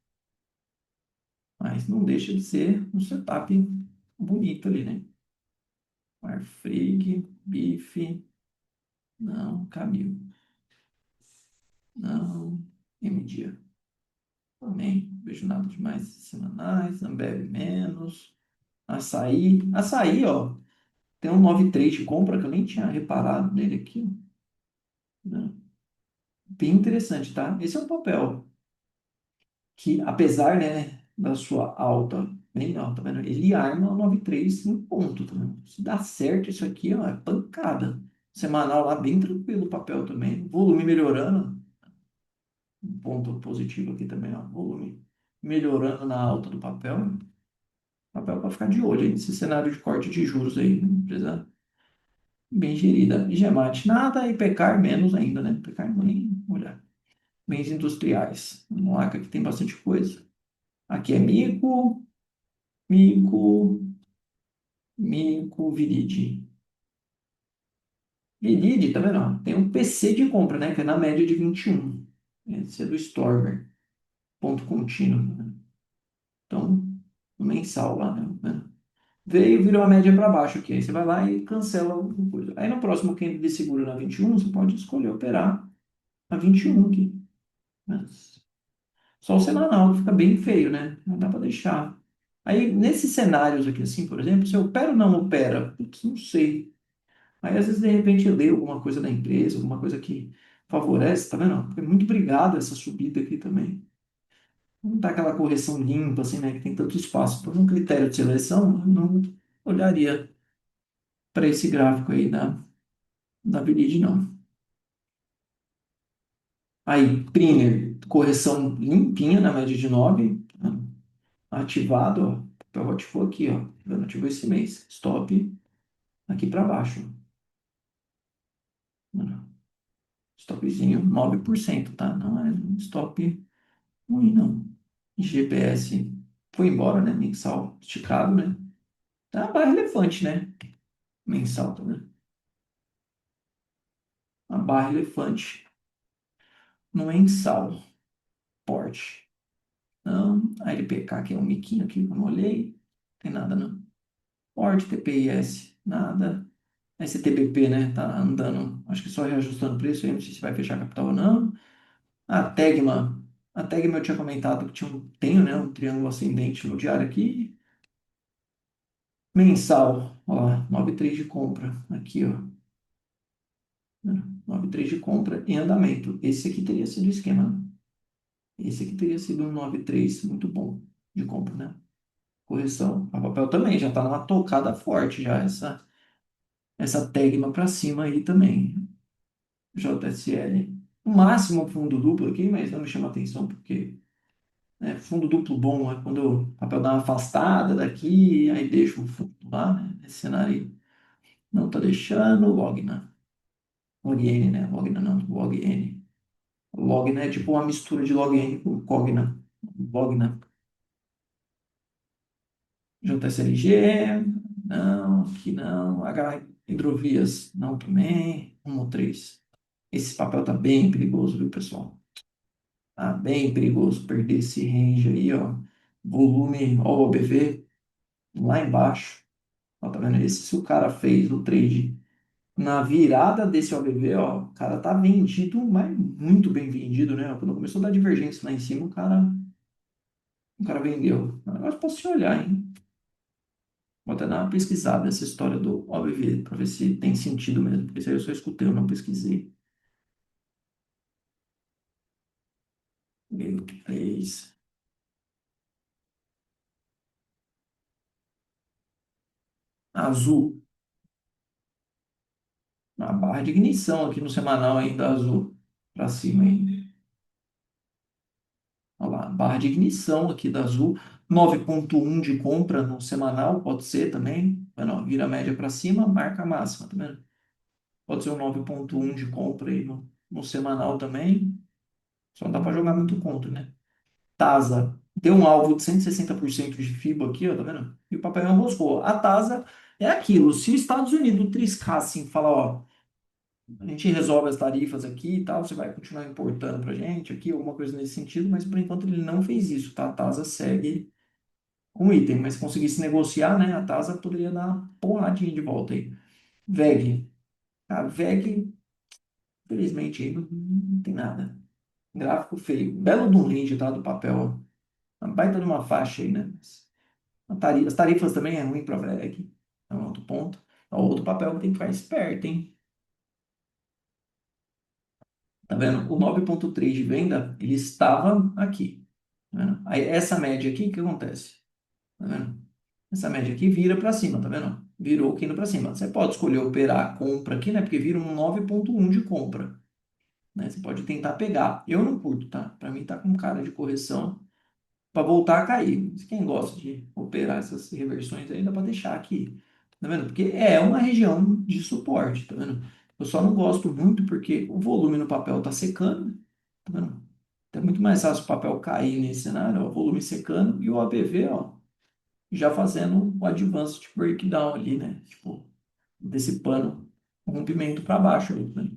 Mas não deixa de ser um setup bonito ali, né? Marfrig, bife, não, Camil, não, MDia, também, vejo nada demais semanais, Ambev menos, açaí, ó, tem um 9,3 de compra que eu nem tinha reparado nele aqui, né? Bem interessante, tá? Esse é um papel que, apesar, né, da sua alta, bem alta, tá vendo? Ele arma o 9,3 em ponto, tá vendo? Se dá certo isso aqui, ó, é pancada. Semanal lá, bem tranquilo o papel também. Volume melhorando, um ponto positivo aqui também, ó. Volume melhorando na alta do papel. Papel para ficar de olho aí nesse cenário de corte de juros aí, né? Empresa bem gerida. E Gemate, nada, e Pecar menos ainda, né? Pecar nem olhar. Bens industriais. Vamos lá, que aqui tem bastante coisa. Aqui é mico, viride. Viride, tá vendo? Ó? Tem um PC de compra, né? Que é na média de 21. Esse é do Stormer, ponto contínuo, né? Então, no mensal lá, né? Veio, virou a média para baixo aqui. Aí você vai lá e cancela alguma coisa. Aí no próximo candle de seguro na 21, você pode escolher operar a 21 aqui. Mas só o semanal, que fica bem feio, né? Não dá para deixar. Aí, nesses cenários aqui, assim, por exemplo, se eu opera ou não opera? Putz, não sei. Aí, às vezes, de repente, eu leio alguma coisa da empresa, alguma coisa que favorece, tá vendo? É muito obrigado essa subida aqui também. Não tá aquela correção limpa, assim, né? Que tem tanto espaço. Por um critério de seleção, eu não olharia para esse gráfico aí da Avenida, não. Aí, Priner, correção limpinha na média de 9, tá? Ativado, ó. O papel ativou aqui, ó. Tá vendo? Ativou esse mês. Stop aqui para baixo. Stopzinho 9%, tá? Não é um stop ruim, não. GPS foi embora, né? Mensal esticado, né? Tá uma barra elefante, né? Mensal, tá vendo? Uma barra elefante no mensal. Porte. Não. A LPK, que é um miquinho aqui que eu não olhei. Tem nada, não. Porte, TPIS, nada. STBP, né? Tá andando. Acho que só reajustando o preço aí. Não sei se vai fechar capital ou não. A Tegma. A Tegma eu tinha comentado que tenho, né? Um triângulo ascendente no diário aqui. Mensal, ó lá, 9,3 de compra. Aqui, ó. 9,3 de compra em andamento. Esse aqui teria sido o esquema, né? Esse aqui teria sido um 9,3 muito bom. de compra, né? Correção. A papel também já está numa tocada forte já essa tegma para cima aí também. JSL. O máximo fundo duplo aqui, mas não me chama atenção porque fundo duplo bom é quando o papel dá uma afastada daqui, aí deixa o fundo lá, né? Nesse cenário aí. Não tá deixando, Logna. Logn, né? Logna não, Logn. Logna é tipo uma mistura de Logn com Cogna. Logna. JSLG, não, aqui não. H hidrovias, não também. 1 ou 3. Esse papel tá bem perigoso, viu, pessoal? Tá bem perigoso perder esse range aí, ó. Volume, ó, o OBV lá embaixo. Ó, tá vendo? Esse, se o cara fez o trade na virada desse OBV, ó, o cara tá vendido, mas muito bem vendido, né? Quando começou a dar divergência lá em cima, o cara vendeu. Agora posso te olhar, hein? Vou até dar uma pesquisada nessa história do OBV, para ver se tem sentido mesmo, porque isso aí eu só escutei, eu não pesquisei. Meu, 3. Azul. A barra de ignição aqui no semanal ainda azul. Para cima aí. Olha lá, barra de ignição aqui da azul. 9,1 de compra no semanal, pode ser também. Mas não, vira a média para cima, marca a máxima, tá vendo? Pode ser um 9,1 de compra aí no semanal também. Só não dá para jogar muito contra, né? Tasa tem um alvo de 160% de FIBA aqui, ó, tá vendo? E o papel enroscou. A Tasa é aquilo. Se os Estados Unidos triscar assim, falar, ó, a gente resolve as tarifas aqui e tal, você vai continuar importando pra gente aqui, alguma coisa nesse sentido, mas por enquanto ele não fez isso, tá? A Tasa segue com o item, mas se conseguisse negociar, né, a Tasa poderia dar uma porradinha de volta aí. VEG. A VEG, infelizmente, aí não tem nada. Gráfico feio. Belo de um range, tá? Do papel. Uma baita de uma faixa aí, né? As tarifas também é ruim para VEG. É um outro ponto. É outro papel que tem que ficar esperto, hein? Tá vendo? O 9,3 de venda, ele estava aqui. Tá vendo? Aí essa média aqui, o que acontece? Tá vendo? Essa média aqui vira para cima, tá vendo? Virou aqui indo para cima. Você pode escolher operar a compra aqui, né? Porque vira um 9,1 de compra, né? Você pode tentar pegar. Eu não curto, tá? Para mim tá com cara de correção para voltar a cair. Mas quem gosta de operar essas reversões aí, dá para deixar aqui. Tá vendo? Porque é uma região de suporte, tá vendo? Eu só não gosto muito porque o volume no papel tá secando, tá vendo? É muito mais fácil o papel cair nesse cenário, ó, o volume secando e o ABV, ó, já fazendo o advanced breakdown ali, né? Tipo, desse pano, um rompimento para baixo aí, né?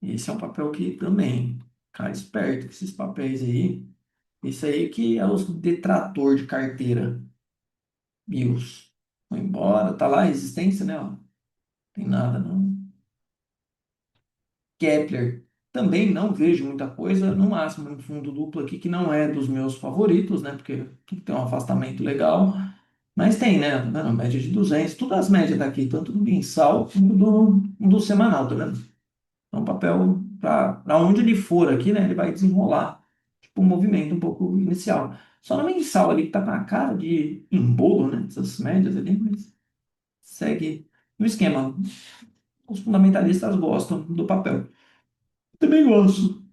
Esse é um papel que também, cara, esperto com esses papéis aí. Isso aí que é os detrator de carteira, BIOS. Foi embora, tá lá a existência, né? Ó, tem nada, não. Kepler, também não vejo muita coisa, no máximo um fundo duplo aqui que não é dos meus favoritos, né? Porque tem um afastamento legal, mas tem, né? Não, média de 200, todas as médias daqui, tanto do mensal como do semanal, tá vendo? É um papel para onde ele for aqui, né? Ele vai desenrolar, tipo, um movimento um pouco inicial. Só no mensal ali que tá com a cara de embolo, né? Essas médias ali, mas segue no esquema. Os fundamentalistas gostam do papel. Também gosto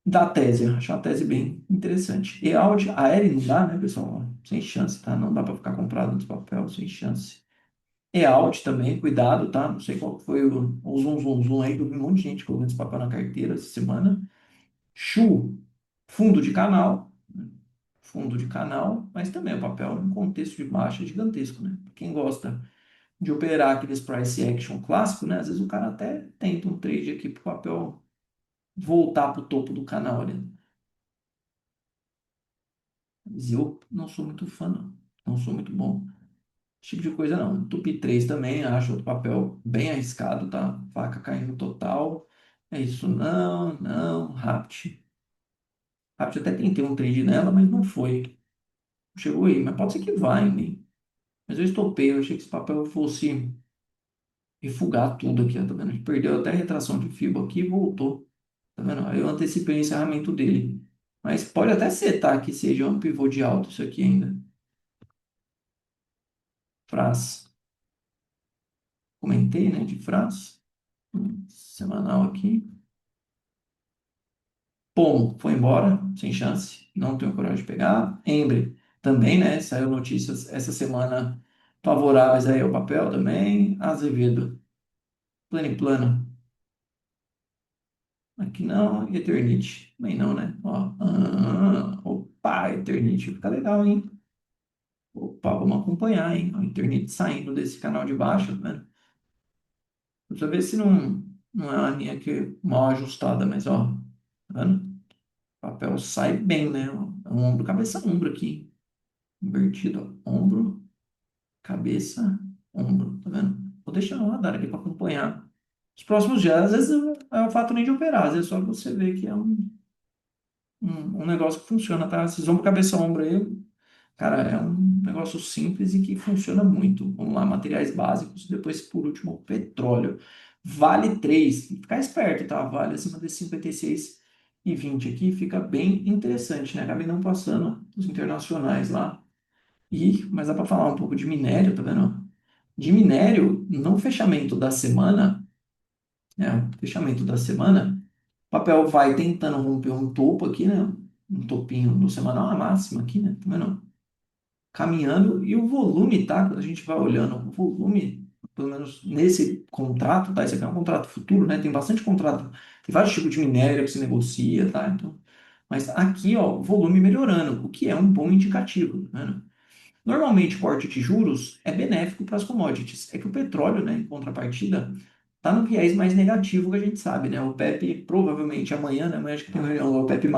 da tese, eu acho uma tese bem interessante. E a Eri não dá, né, pessoal? Sem chance, tá? Não dá para ficar comprado nos papel, sem chance. E out também, cuidado, tá? Não sei qual foi o zoom, zoom, zoom aí, que eu vi um monte de gente colocando esse papel na carteira essa semana. Chu, fundo de canal, fundo de canal, mas também o papel em contexto de baixa é gigantesco, né? Quem gosta de operar aqueles price action clássico, né? Às vezes o cara até tenta um trade aqui para o papel voltar para o topo do canal ali. Mas eu não sou muito fã, não. Não sou muito bom. Esse tipo de coisa não. Tupi 3 também, acho outro papel bem arriscado, tá? Faca caindo total. É isso, não, não. Rapt. Rapt até tentei um trade nela, mas não foi. Não chegou aí, mas pode ser que vá, hein? Mas eu estopei, eu achei que esse papel fosse refugar tudo aqui, ó, tá vendo? Ele perdeu até a retração de fibra aqui e voltou. Tá vendo? Aí eu antecipei o encerramento dele. Mas pode até ser, tá? Que seja um pivô de alta isso aqui ainda. Fras. Comentei, né? De Fras. Semanal aqui. Pomo foi embora, sem chance. Não tenho coragem de pegar. Embre também, né? Saiu notícias essa semana favoráveis aí ao papel também. Azevedo. Plano. Aqui não. E Eternite. Também não, né? Ó. Opa, Eternite. Fica legal, hein? Opa, vamos acompanhar, hein? A Eternite saindo desse canal de baixo, né? Precisa ver se não é uma linha que mal ajustada, mas ó. Tá vendo? O papel sai bem, né? É um ombro, cabeça, ombro aqui. Invertido, ó. Ombro, cabeça, ombro. Tá vendo? Vou deixar no radar aqui para acompanhar. Os próximos dias, às vezes, é o fato nem de operar. Às vezes só você vê que é um negócio que funciona, tá? Esses ombro, cabeça, ombro aí, cara, é um negócio simples e que funciona muito. Vamos lá, materiais básicos. Depois, por último, o petróleo. Vale 3. Ficar esperto, tá? Vale acima de 56,20 aqui. Fica bem interessante, né? Acabei não passando os internacionais lá. Mas dá para falar um pouco de minério, tá vendo? De minério, no fechamento da semana, né? Fechamento da semana, o papel vai tentando romper um topo aqui, né? Um topinho no semanal, a máxima aqui, né? Tá vendo? Caminhando e o volume, tá? Quando a gente vai olhando o volume, pelo menos nesse contrato, tá? Esse aqui é um contrato futuro, né? Tem bastante contrato, tem vários tipos de minério que se negocia, tá? Então, mas aqui, ó, o volume melhorando, o que é um bom indicativo, tá vendo? Normalmente, corte de juros é benéfico para as commodities. É que o petróleo, né, em contrapartida, está no viés mais negativo que a gente sabe, né? O PEP, provavelmente amanhã, né? Amanhã acho que tem uma reunião do OPEP+,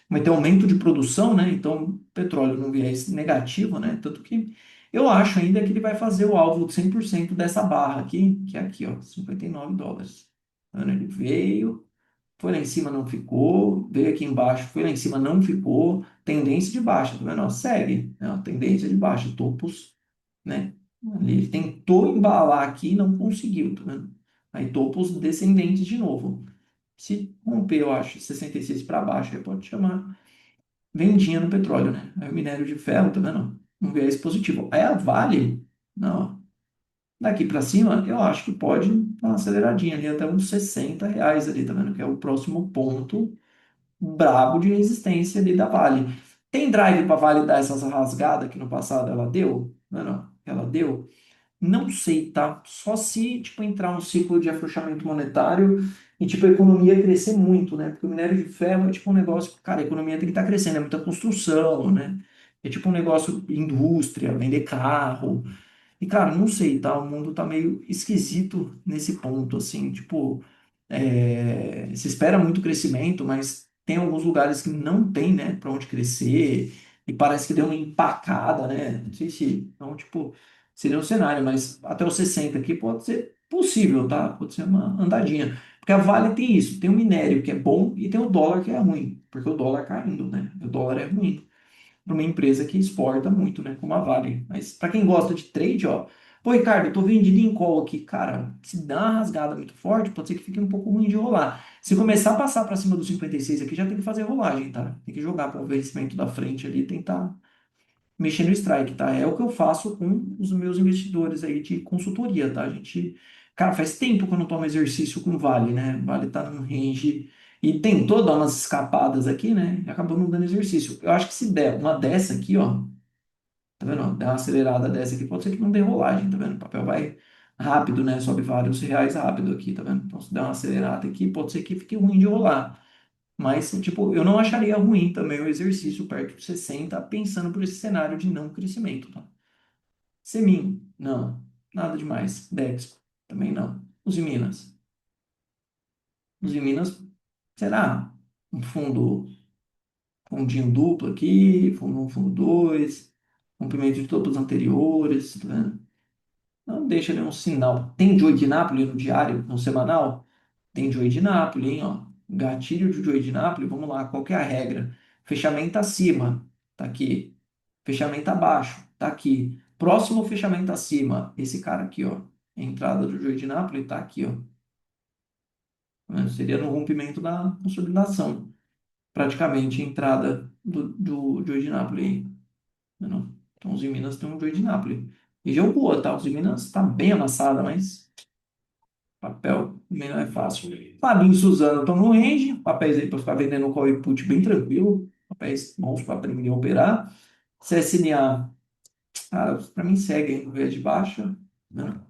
vai ter aumento de produção, né? Então, petróleo no viés negativo, né? Tanto que eu acho ainda que ele vai fazer o alvo de 100% dessa barra aqui, que é aqui, ó, US$ 59. Então, ele veio, foi lá em cima, não ficou. Veio aqui embaixo, foi lá em cima, não ficou. Tendência de baixa, tá vendo? Ó, segue, né? Ó, tendência de baixa, topos, né? Ele tentou embalar aqui e não conseguiu, tá vendo? Aí topos descendentes de novo. Se romper, eu acho, 66 para baixo, aí pode chamar vendinha no petróleo, né? Aí o minério de ferro, tá vendo? Um viés positivo. Aí a Vale, não. Daqui para cima, eu acho que pode dar uma aceleradinha ali até uns R$ 60 ali, tá vendo? Que é o próximo ponto brabo de resistência ali da Vale. Tem drive para validar essas rasgadas que no passado ela deu? Não, não, ela deu. Não sei, tá? Só se, tipo, entrar um ciclo de afrouxamento monetário e, tipo, a economia crescer muito, né? Porque o minério de ferro é, tipo, um negócio, cara, a economia tem que estar crescendo, é muita construção, né? É tipo um negócio, indústria, vender carro, e, cara, não sei, tá? O mundo tá meio esquisito nesse ponto, assim, tipo, se espera muito crescimento, mas tem alguns lugares que não tem, né, para onde crescer, e parece que deu uma empacada, né? Não sei se, então, tipo, seria um cenário, mas até os 60 aqui pode ser possível, tá? Pode ser uma andadinha. Porque a Vale tem isso, tem o minério que é bom e tem o dólar que é ruim, porque o dólar caindo, né? O dólar é ruim para uma empresa que exporta muito, né? Como a Vale. Mas para quem gosta de trade, ó, pô, Ricardo, eu tô vendido em call aqui, cara. Se dá uma rasgada muito forte, pode ser que fique um pouco ruim de rolar. Se começar a passar para cima dos 56 aqui, já tem que fazer rolagem, tá? Tem que jogar para o vencimento da frente ali, tentar mexer no strike, tá? É o que eu faço com os meus investidores aí de consultoria, tá? A gente, cara, faz tempo que eu não tomo exercício com Vale, né? Vale tá num range e tentou dar umas escapadas aqui, né? E acabou não dando exercício. Eu acho que se der uma dessa aqui, ó, tá vendo? Der uma acelerada dessa aqui, pode ser que não dê rolagem, tá vendo? O papel vai rápido, né? Sobe vários reais rápido aqui, tá vendo? Então, se der uma acelerada aqui, pode ser que fique ruim de rolar. Mas, tipo, eu não acharia ruim também o exercício perto de 60, pensando por esse cenário de não crescimento, tá? Semin, não. Nada demais. Dexco, também não. Os de Minas. Os de Minas, será? Um fundinho duplo aqui, fundo um, fundo 2, comprimento de topos anteriores, tá vendo? Não deixa nenhum sinal. Tem Joy de Nápoles no diário, no semanal? Tem Joy de Nápoles, hein, ó. Gatilho de Joy de Nápoles, vamos lá, qual que é a regra? Fechamento acima, tá aqui. Fechamento abaixo, tá aqui. Próximo fechamento acima, esse cara aqui, ó. Entrada do Joy de Nápoles tá aqui, ó. Seria no rompimento da consolidação. praticamente a entrada do Joe de Nápoles aí. Não. Então, os de Minas tem um Joe de Nápoles. Região boa, tá? Os de Minas tá bem amassada, mas papel também não é fácil. Fabinho e Suzano estão no range, papéis aí para ficar vendendo o call e put bem tranquilo, papéis bons para aprender a operar. CSNA, para mim segue aí no viés de baixa, né?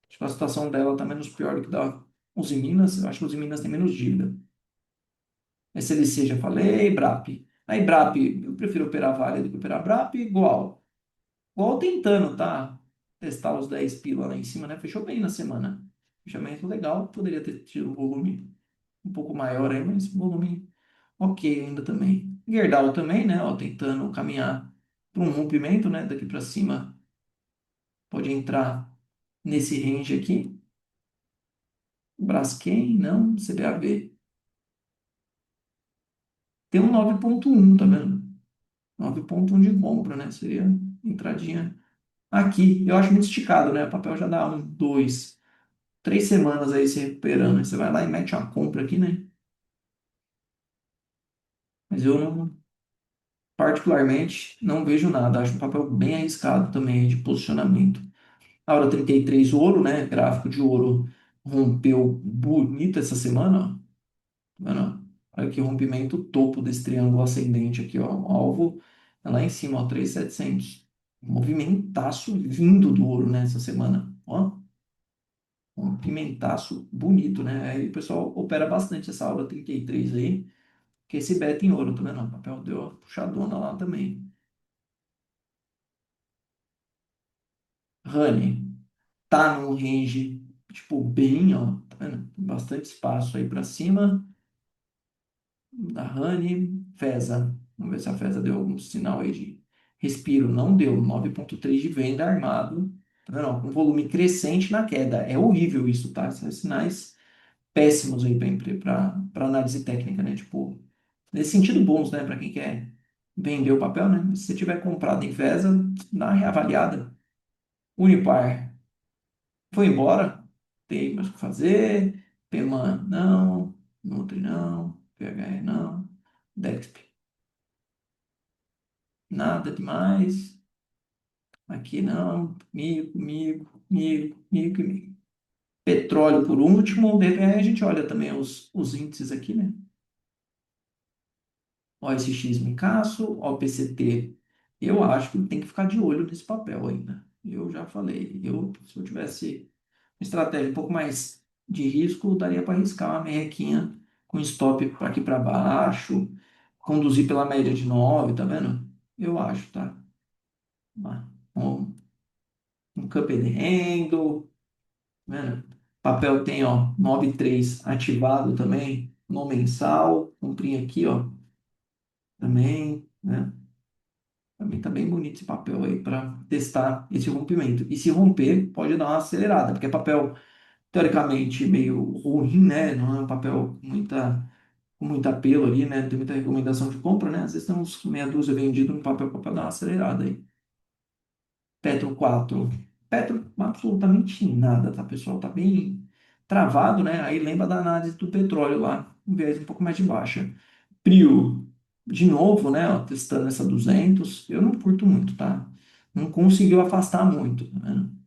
Acho que a situação dela tá menos pior do que da Uzi Minas. Eu acho que os Minas tem menos dívida. SLC já falei, BRAP. Aí BRAP, eu prefiro operar Vale do que operar BRAP, igual. Igual tentando, tá? Testar os 10 pila lá em cima, né? Fechou bem na semana. Fechamento legal, poderia ter tido um volume um pouco maior aí, mas volume ok ainda também. Gerdau também, né? Ó, tentando caminhar para um rompimento, né? Daqui para cima pode entrar nesse range aqui. Braskem, não, CBAV. Tem um 9,1, tá vendo? 9,1 de compra, né? Seria entradinha aqui. Eu acho muito esticado, né? O papel já dá um, dois, 3 semanas aí se recuperando. Aí você vai lá e mete uma compra aqui, né? Mas eu não, particularmente, não vejo nada. Acho um papel bem arriscado também de posicionamento. A hora 33 ouro, né? Gráfico de ouro rompeu bonito essa semana, ó. Tá vendo? Olha que rompimento topo desse triângulo ascendente aqui, ó. O alvo é lá em cima, ó, 3.700. Movimentaço vindo do ouro, né, essa semana. Ó, um pimentaço bonito, né? Aí o pessoal opera bastante essa aula 33 aí, que esse beta em ouro, tá vendo? O papel deu uma puxadona lá também. Honey tá num range, tipo, bem, ó, tá vendo? Tem bastante espaço aí pra cima. Da Honey, Feza. Vamos ver se a Feza deu algum sinal aí de respiro. Não deu. 9,3 de venda armado. Tá vendo? Ó, um volume crescente na queda. É horrível isso, tá? São sinais péssimos aí para análise técnica, né? Tipo, nesse sentido bons, né? Para quem quer vender o papel, né? Se você tiver comprado em Feza, dá uma reavaliada. Unipar foi embora. Tem mais o que fazer. Peman, não. Nutri, não. PHE, não. Dexp, nada demais. Aqui não. Mico, mico, mico, mico e mico. Petróleo por último. Daí a gente olha também os índices aqui, né? OSX Micasso, OPCT. Eu acho que tem que ficar de olho nesse papel ainda. Eu já falei. Se eu tivesse uma estratégia um pouco mais de risco, daria para arriscar uma merrequinha com stop aqui para baixo, conduzir pela média de 9, tá vendo? Eu acho, tá? Um, um cup and handle, né? Papel tem, ó, 9,3 ativado também, no mensal, comprinha aqui, ó, também, né? Também tá bem bonito esse papel aí para testar esse rompimento. E se romper, pode dar uma acelerada, porque é papel teoricamente meio ruim, né? Não é um papel com muita apelo ali, né? Não tem muita recomendação de compra, né? Às vezes tem uns meia dúzia vendido no papel para dar uma acelerada aí. Petro 4. Petro, absolutamente nada, tá, pessoal? Tá bem travado, né? Aí lembra da análise do petróleo lá, um viés um pouco mais de baixa. Prio, de novo, né? Ó, testando essa 200. Eu não curto muito, tá? Não conseguiu afastar muito, tá vendo?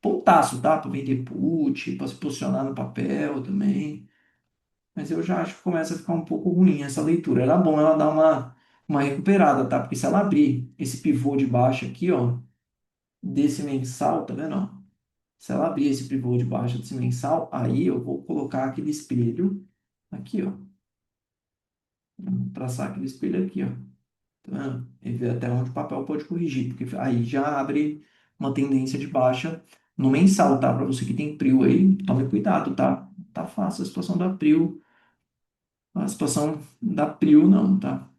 Pontaço, tá? Para vender put, para se posicionar no papel também. Mas eu já acho que começa a ficar um pouco ruim essa leitura. Era bom ela dar uma recuperada, tá? Porque se ela abrir esse pivô de baixo aqui, ó, desse mensal, tá vendo? Ó? Se ela abrir esse pivô de baixo desse mensal, aí eu vou colocar aquele espelho aqui, ó. Vou traçar aquele espelho aqui, ó. Tá vendo? E ver até onde o papel pode corrigir, porque aí já abre uma tendência de baixa no mensal, tá? Para você que tem prio aí, tome cuidado, tá? Tá fácil a situação da prio, a situação da prio não, tá?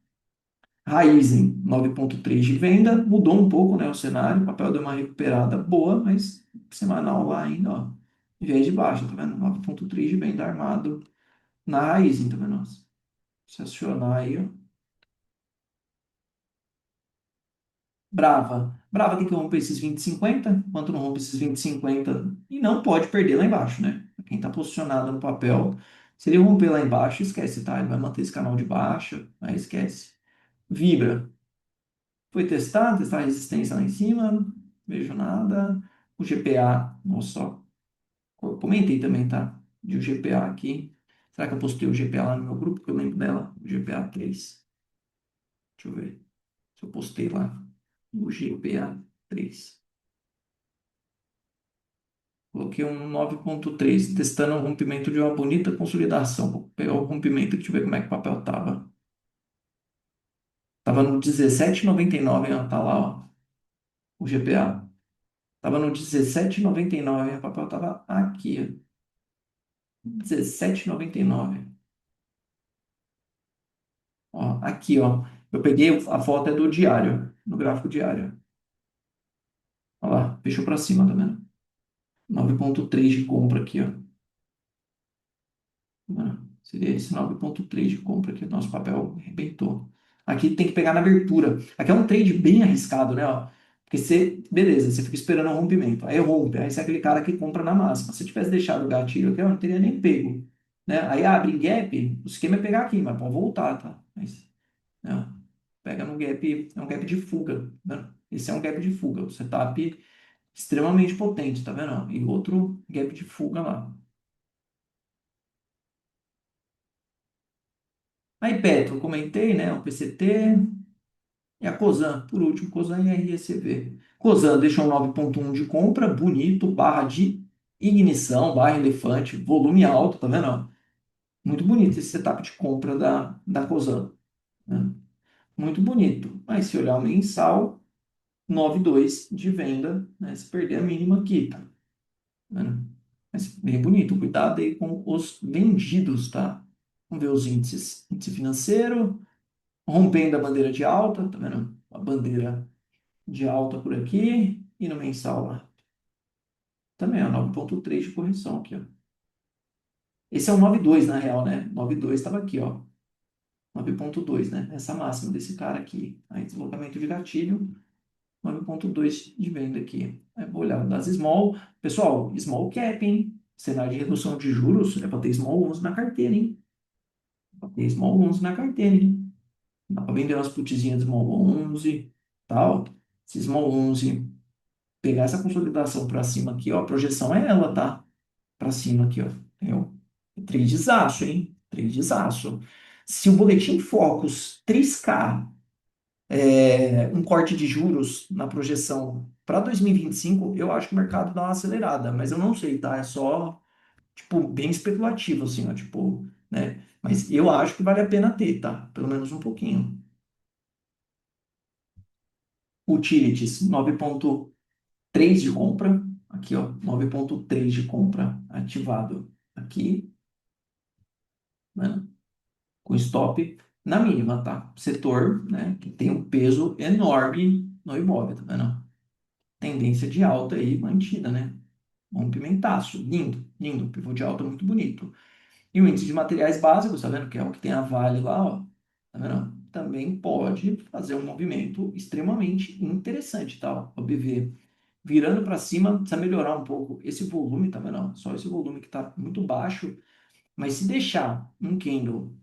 Raizen, 9,3 de venda, mudou um pouco, né, o cenário, o papel deu uma recuperada boa, mas semanal lá ainda, ó, viés de baixa, tá vendo? 9,3 de venda armado na Raizen, tá vendo? Se acionar aí, ó. Brava. Brava tem que romper esses 20,50, enquanto não rompe esses 20,50, e não pode perder lá embaixo, né? Quem está posicionado no papel, Se ele romper lá embaixo, esquece, tá? Ele vai manter esse canal de baixa, aí esquece. Vibra. Foi testar a resistência lá em cima, não vejo nada. O GPA, nossa, só comentei também, tá? De o GPA aqui. Será que eu postei o GPA lá no meu grupo? Que eu lembro dela, o GPA 3. Deixa eu ver se eu postei lá o GPA 3. Coloquei um 9.3 testando o rompimento de uma bonita consolidação. Vou pegar o rompimento e deixa eu ver como é que o papel tava. Tava no 17,99, ó, tá lá, ó, o GPA. Tava no 17,99, o papel tava aqui, ó, 17,99. Ó, aqui, ó. Eu peguei a foto é do diário, no gráfico diário. Olha lá, fechou para cima, tá vendo? 9,3 de compra aqui, ó. Seria esse 9,3 de compra aqui. O nosso papel arrebentou. Aqui tem que pegar na abertura. Aqui é um trade bem arriscado, né? Ó? Porque você, beleza, você fica esperando o rompimento. Aí rompe, aí você é aquele cara que compra na máxima. Se eu tivesse deixado o gatilho aqui, eu não teria nem pego. Né? Aí abre em gap, o esquema é pegar aqui, mas pode voltar, tá? Mas, né? Pega no gap, é um gap de fuga, né? Esse é um gap de fuga. O setup extremamente potente, tá vendo? E outro gap de fuga lá. Aí Petro, comentei, né? O PCT e a Cosan, por último, Cosan e a RECV. Cosan deixou um 9,1 de compra, bonito, barra de ignição, barra elefante, volume alto, tá vendo? Ó? Muito bonito esse setup de compra da Cosan, né? Muito bonito. Mas se olhar o mensal, 9,2 de venda, né? Se perder a mínima aqui, tá? Vendo? Mas bem bonito, cuidado aí com os vendidos, tá? Vamos ver os índices. Índice financeiro, rompendo a bandeira de alta, tá vendo? A bandeira de alta por aqui e no mensal lá. Também, ó, 9,3 de correção aqui, ó. Esse é o 9,2 na real, né? 9,2 estava aqui, ó. 9,2, né? Essa máxima desse cara aqui. Aí, deslocamento de gatilho, 9,2 de venda aqui. Aí, vou olhar das small. Pessoal, small cap, hein? Cenário de redução de juros é para ter small 11 na carteira, hein? Para ter small 11 na carteira, hein? Dá para vender umas putzinhas de small 11, tal. Se small 11 pegar essa consolidação para cima aqui, ó, a projeção é ela, tá? Para cima aqui, ó. Entendeu? Tradezaço, hein? Tradezaço. Se o boletim Focus triscar um corte de juros na projeção para 2025, eu acho que o mercado dá uma acelerada, mas eu não sei, tá? É só, tipo, bem especulativo, assim, ó, tipo, né? Mas eu acho que vale a pena ter, tá? Pelo menos um pouquinho. Utilities, 9,3 de compra. Aqui, ó, 9,3 de compra ativado aqui, né? Com stop na mínima, tá? Setor, né, que tem um peso enorme no imóvel, tá vendo? Tendência de alta aí mantida, né? Rompimentaço, lindo, lindo, pivô de alta muito bonito. E o índice de materiais básicos, tá vendo? Que é o que tem a Vale lá, ó. Tá vendo? Também pode fazer um movimento extremamente interessante, tá? O BV virando para cima, precisa melhorar um pouco esse volume, tá vendo? Só esse volume que tá muito baixo, mas se deixar um candle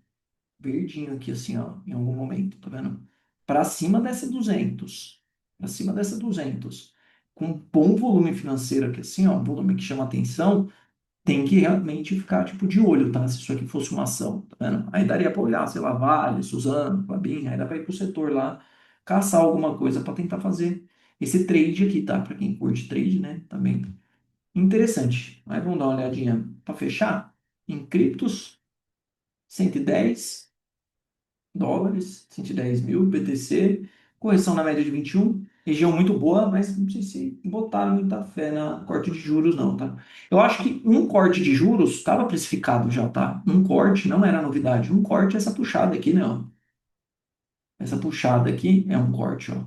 verdinho aqui, assim, ó, em algum momento, tá vendo? Para cima dessa 200, para cima dessa 200, com um bom volume financeiro aqui, assim, ó, um volume que chama atenção, tem que realmente ficar, tipo, de olho, tá? Se isso aqui fosse uma ação, tá vendo? Aí daria para olhar, sei lá, Vale, Suzano, Klabin, aí dá para ir pro setor lá, caçar alguma coisa para tentar fazer esse trade aqui, tá? Para quem curte trade, né? Também interessante. Mas vamos dar uma olhadinha para fechar. Em criptos, 110 dólares, 110 mil, BTC, correção na média de 21, região muito boa, mas não sei se botaram muita fé na corte de juros não, tá? Eu acho que um corte de juros estava precificado já, tá? Um corte não era novidade, um corte é essa puxada aqui, né, ó? Essa puxada aqui é um corte, ó.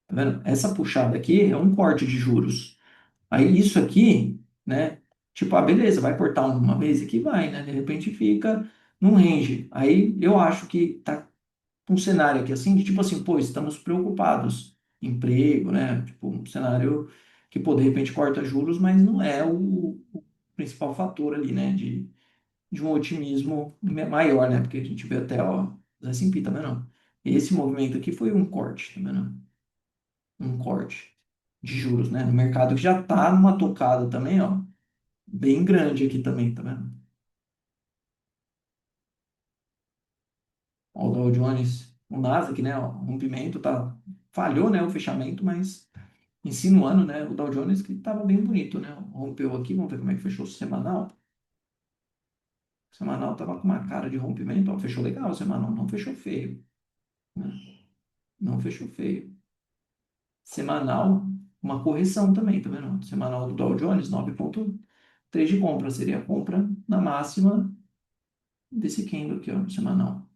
Tá vendo? Essa puxada aqui é um corte de juros. Aí isso aqui, né? Tipo, beleza, vai cortar uma vez aqui, vai, né? De repente fica num range. Aí eu acho que tá um cenário aqui assim, de tipo assim, pô, estamos preocupados, emprego, né? Tipo, um cenário que, pô, de repente corta juros, mas não é o principal fator ali, né? de um otimismo maior, né? Porque a gente vê até, ó, o S&P, tá vendo? Esse movimento aqui foi um corte, tá vendo? Um corte de juros, né? No mercado que já tá numa tocada também, ó, bem grande aqui também, tá vendo? Ó, o Dow Jones, o Nasdaq, né? Ó, o rompimento tá, falhou, né? O fechamento, mas insinuando, né? O Dow Jones que tava bem bonito, né? Rompeu aqui, vamos ver como é que fechou o semanal. O semanal tava com uma cara de rompimento, ó, fechou legal o semanal, não fechou feio, né? Não fechou feio. Semanal, uma correção também, tá vendo? Semanal do Dow Jones, 9,3 de compra, seria a compra na máxima desse candle aqui, ó, semanal.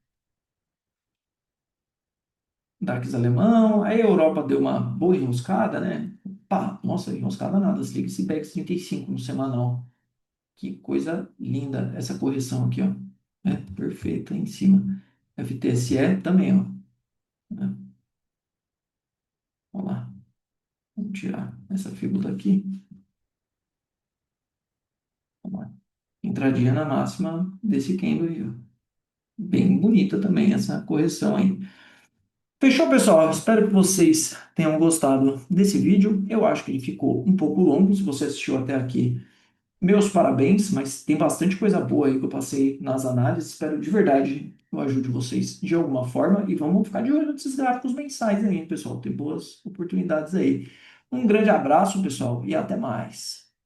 DAX alemão, aí a Europa deu uma boa enroscada, né? Pá, nossa, enroscada nada, se liga esse IBEX 35 no semanal. Que coisa linda essa correção aqui, ó. É, perfeita em cima. FTSE também, ó. Né? Vamos lá, vamos tirar essa figura daqui. Vamos lá. Entradinha na máxima desse candle aí, ó. Bem bonita também essa correção aí. Fechou, pessoal? Espero que vocês tenham gostado desse vídeo. Eu acho que ele ficou um pouco longo. Se você assistiu até aqui, meus parabéns, mas tem bastante coisa boa aí que eu passei nas análises. Espero de verdade que eu ajude vocês de alguma forma. E vamos ficar de olho nesses gráficos mensais aí, hein, pessoal. Tem boas oportunidades aí. Um grande abraço, pessoal, e até mais.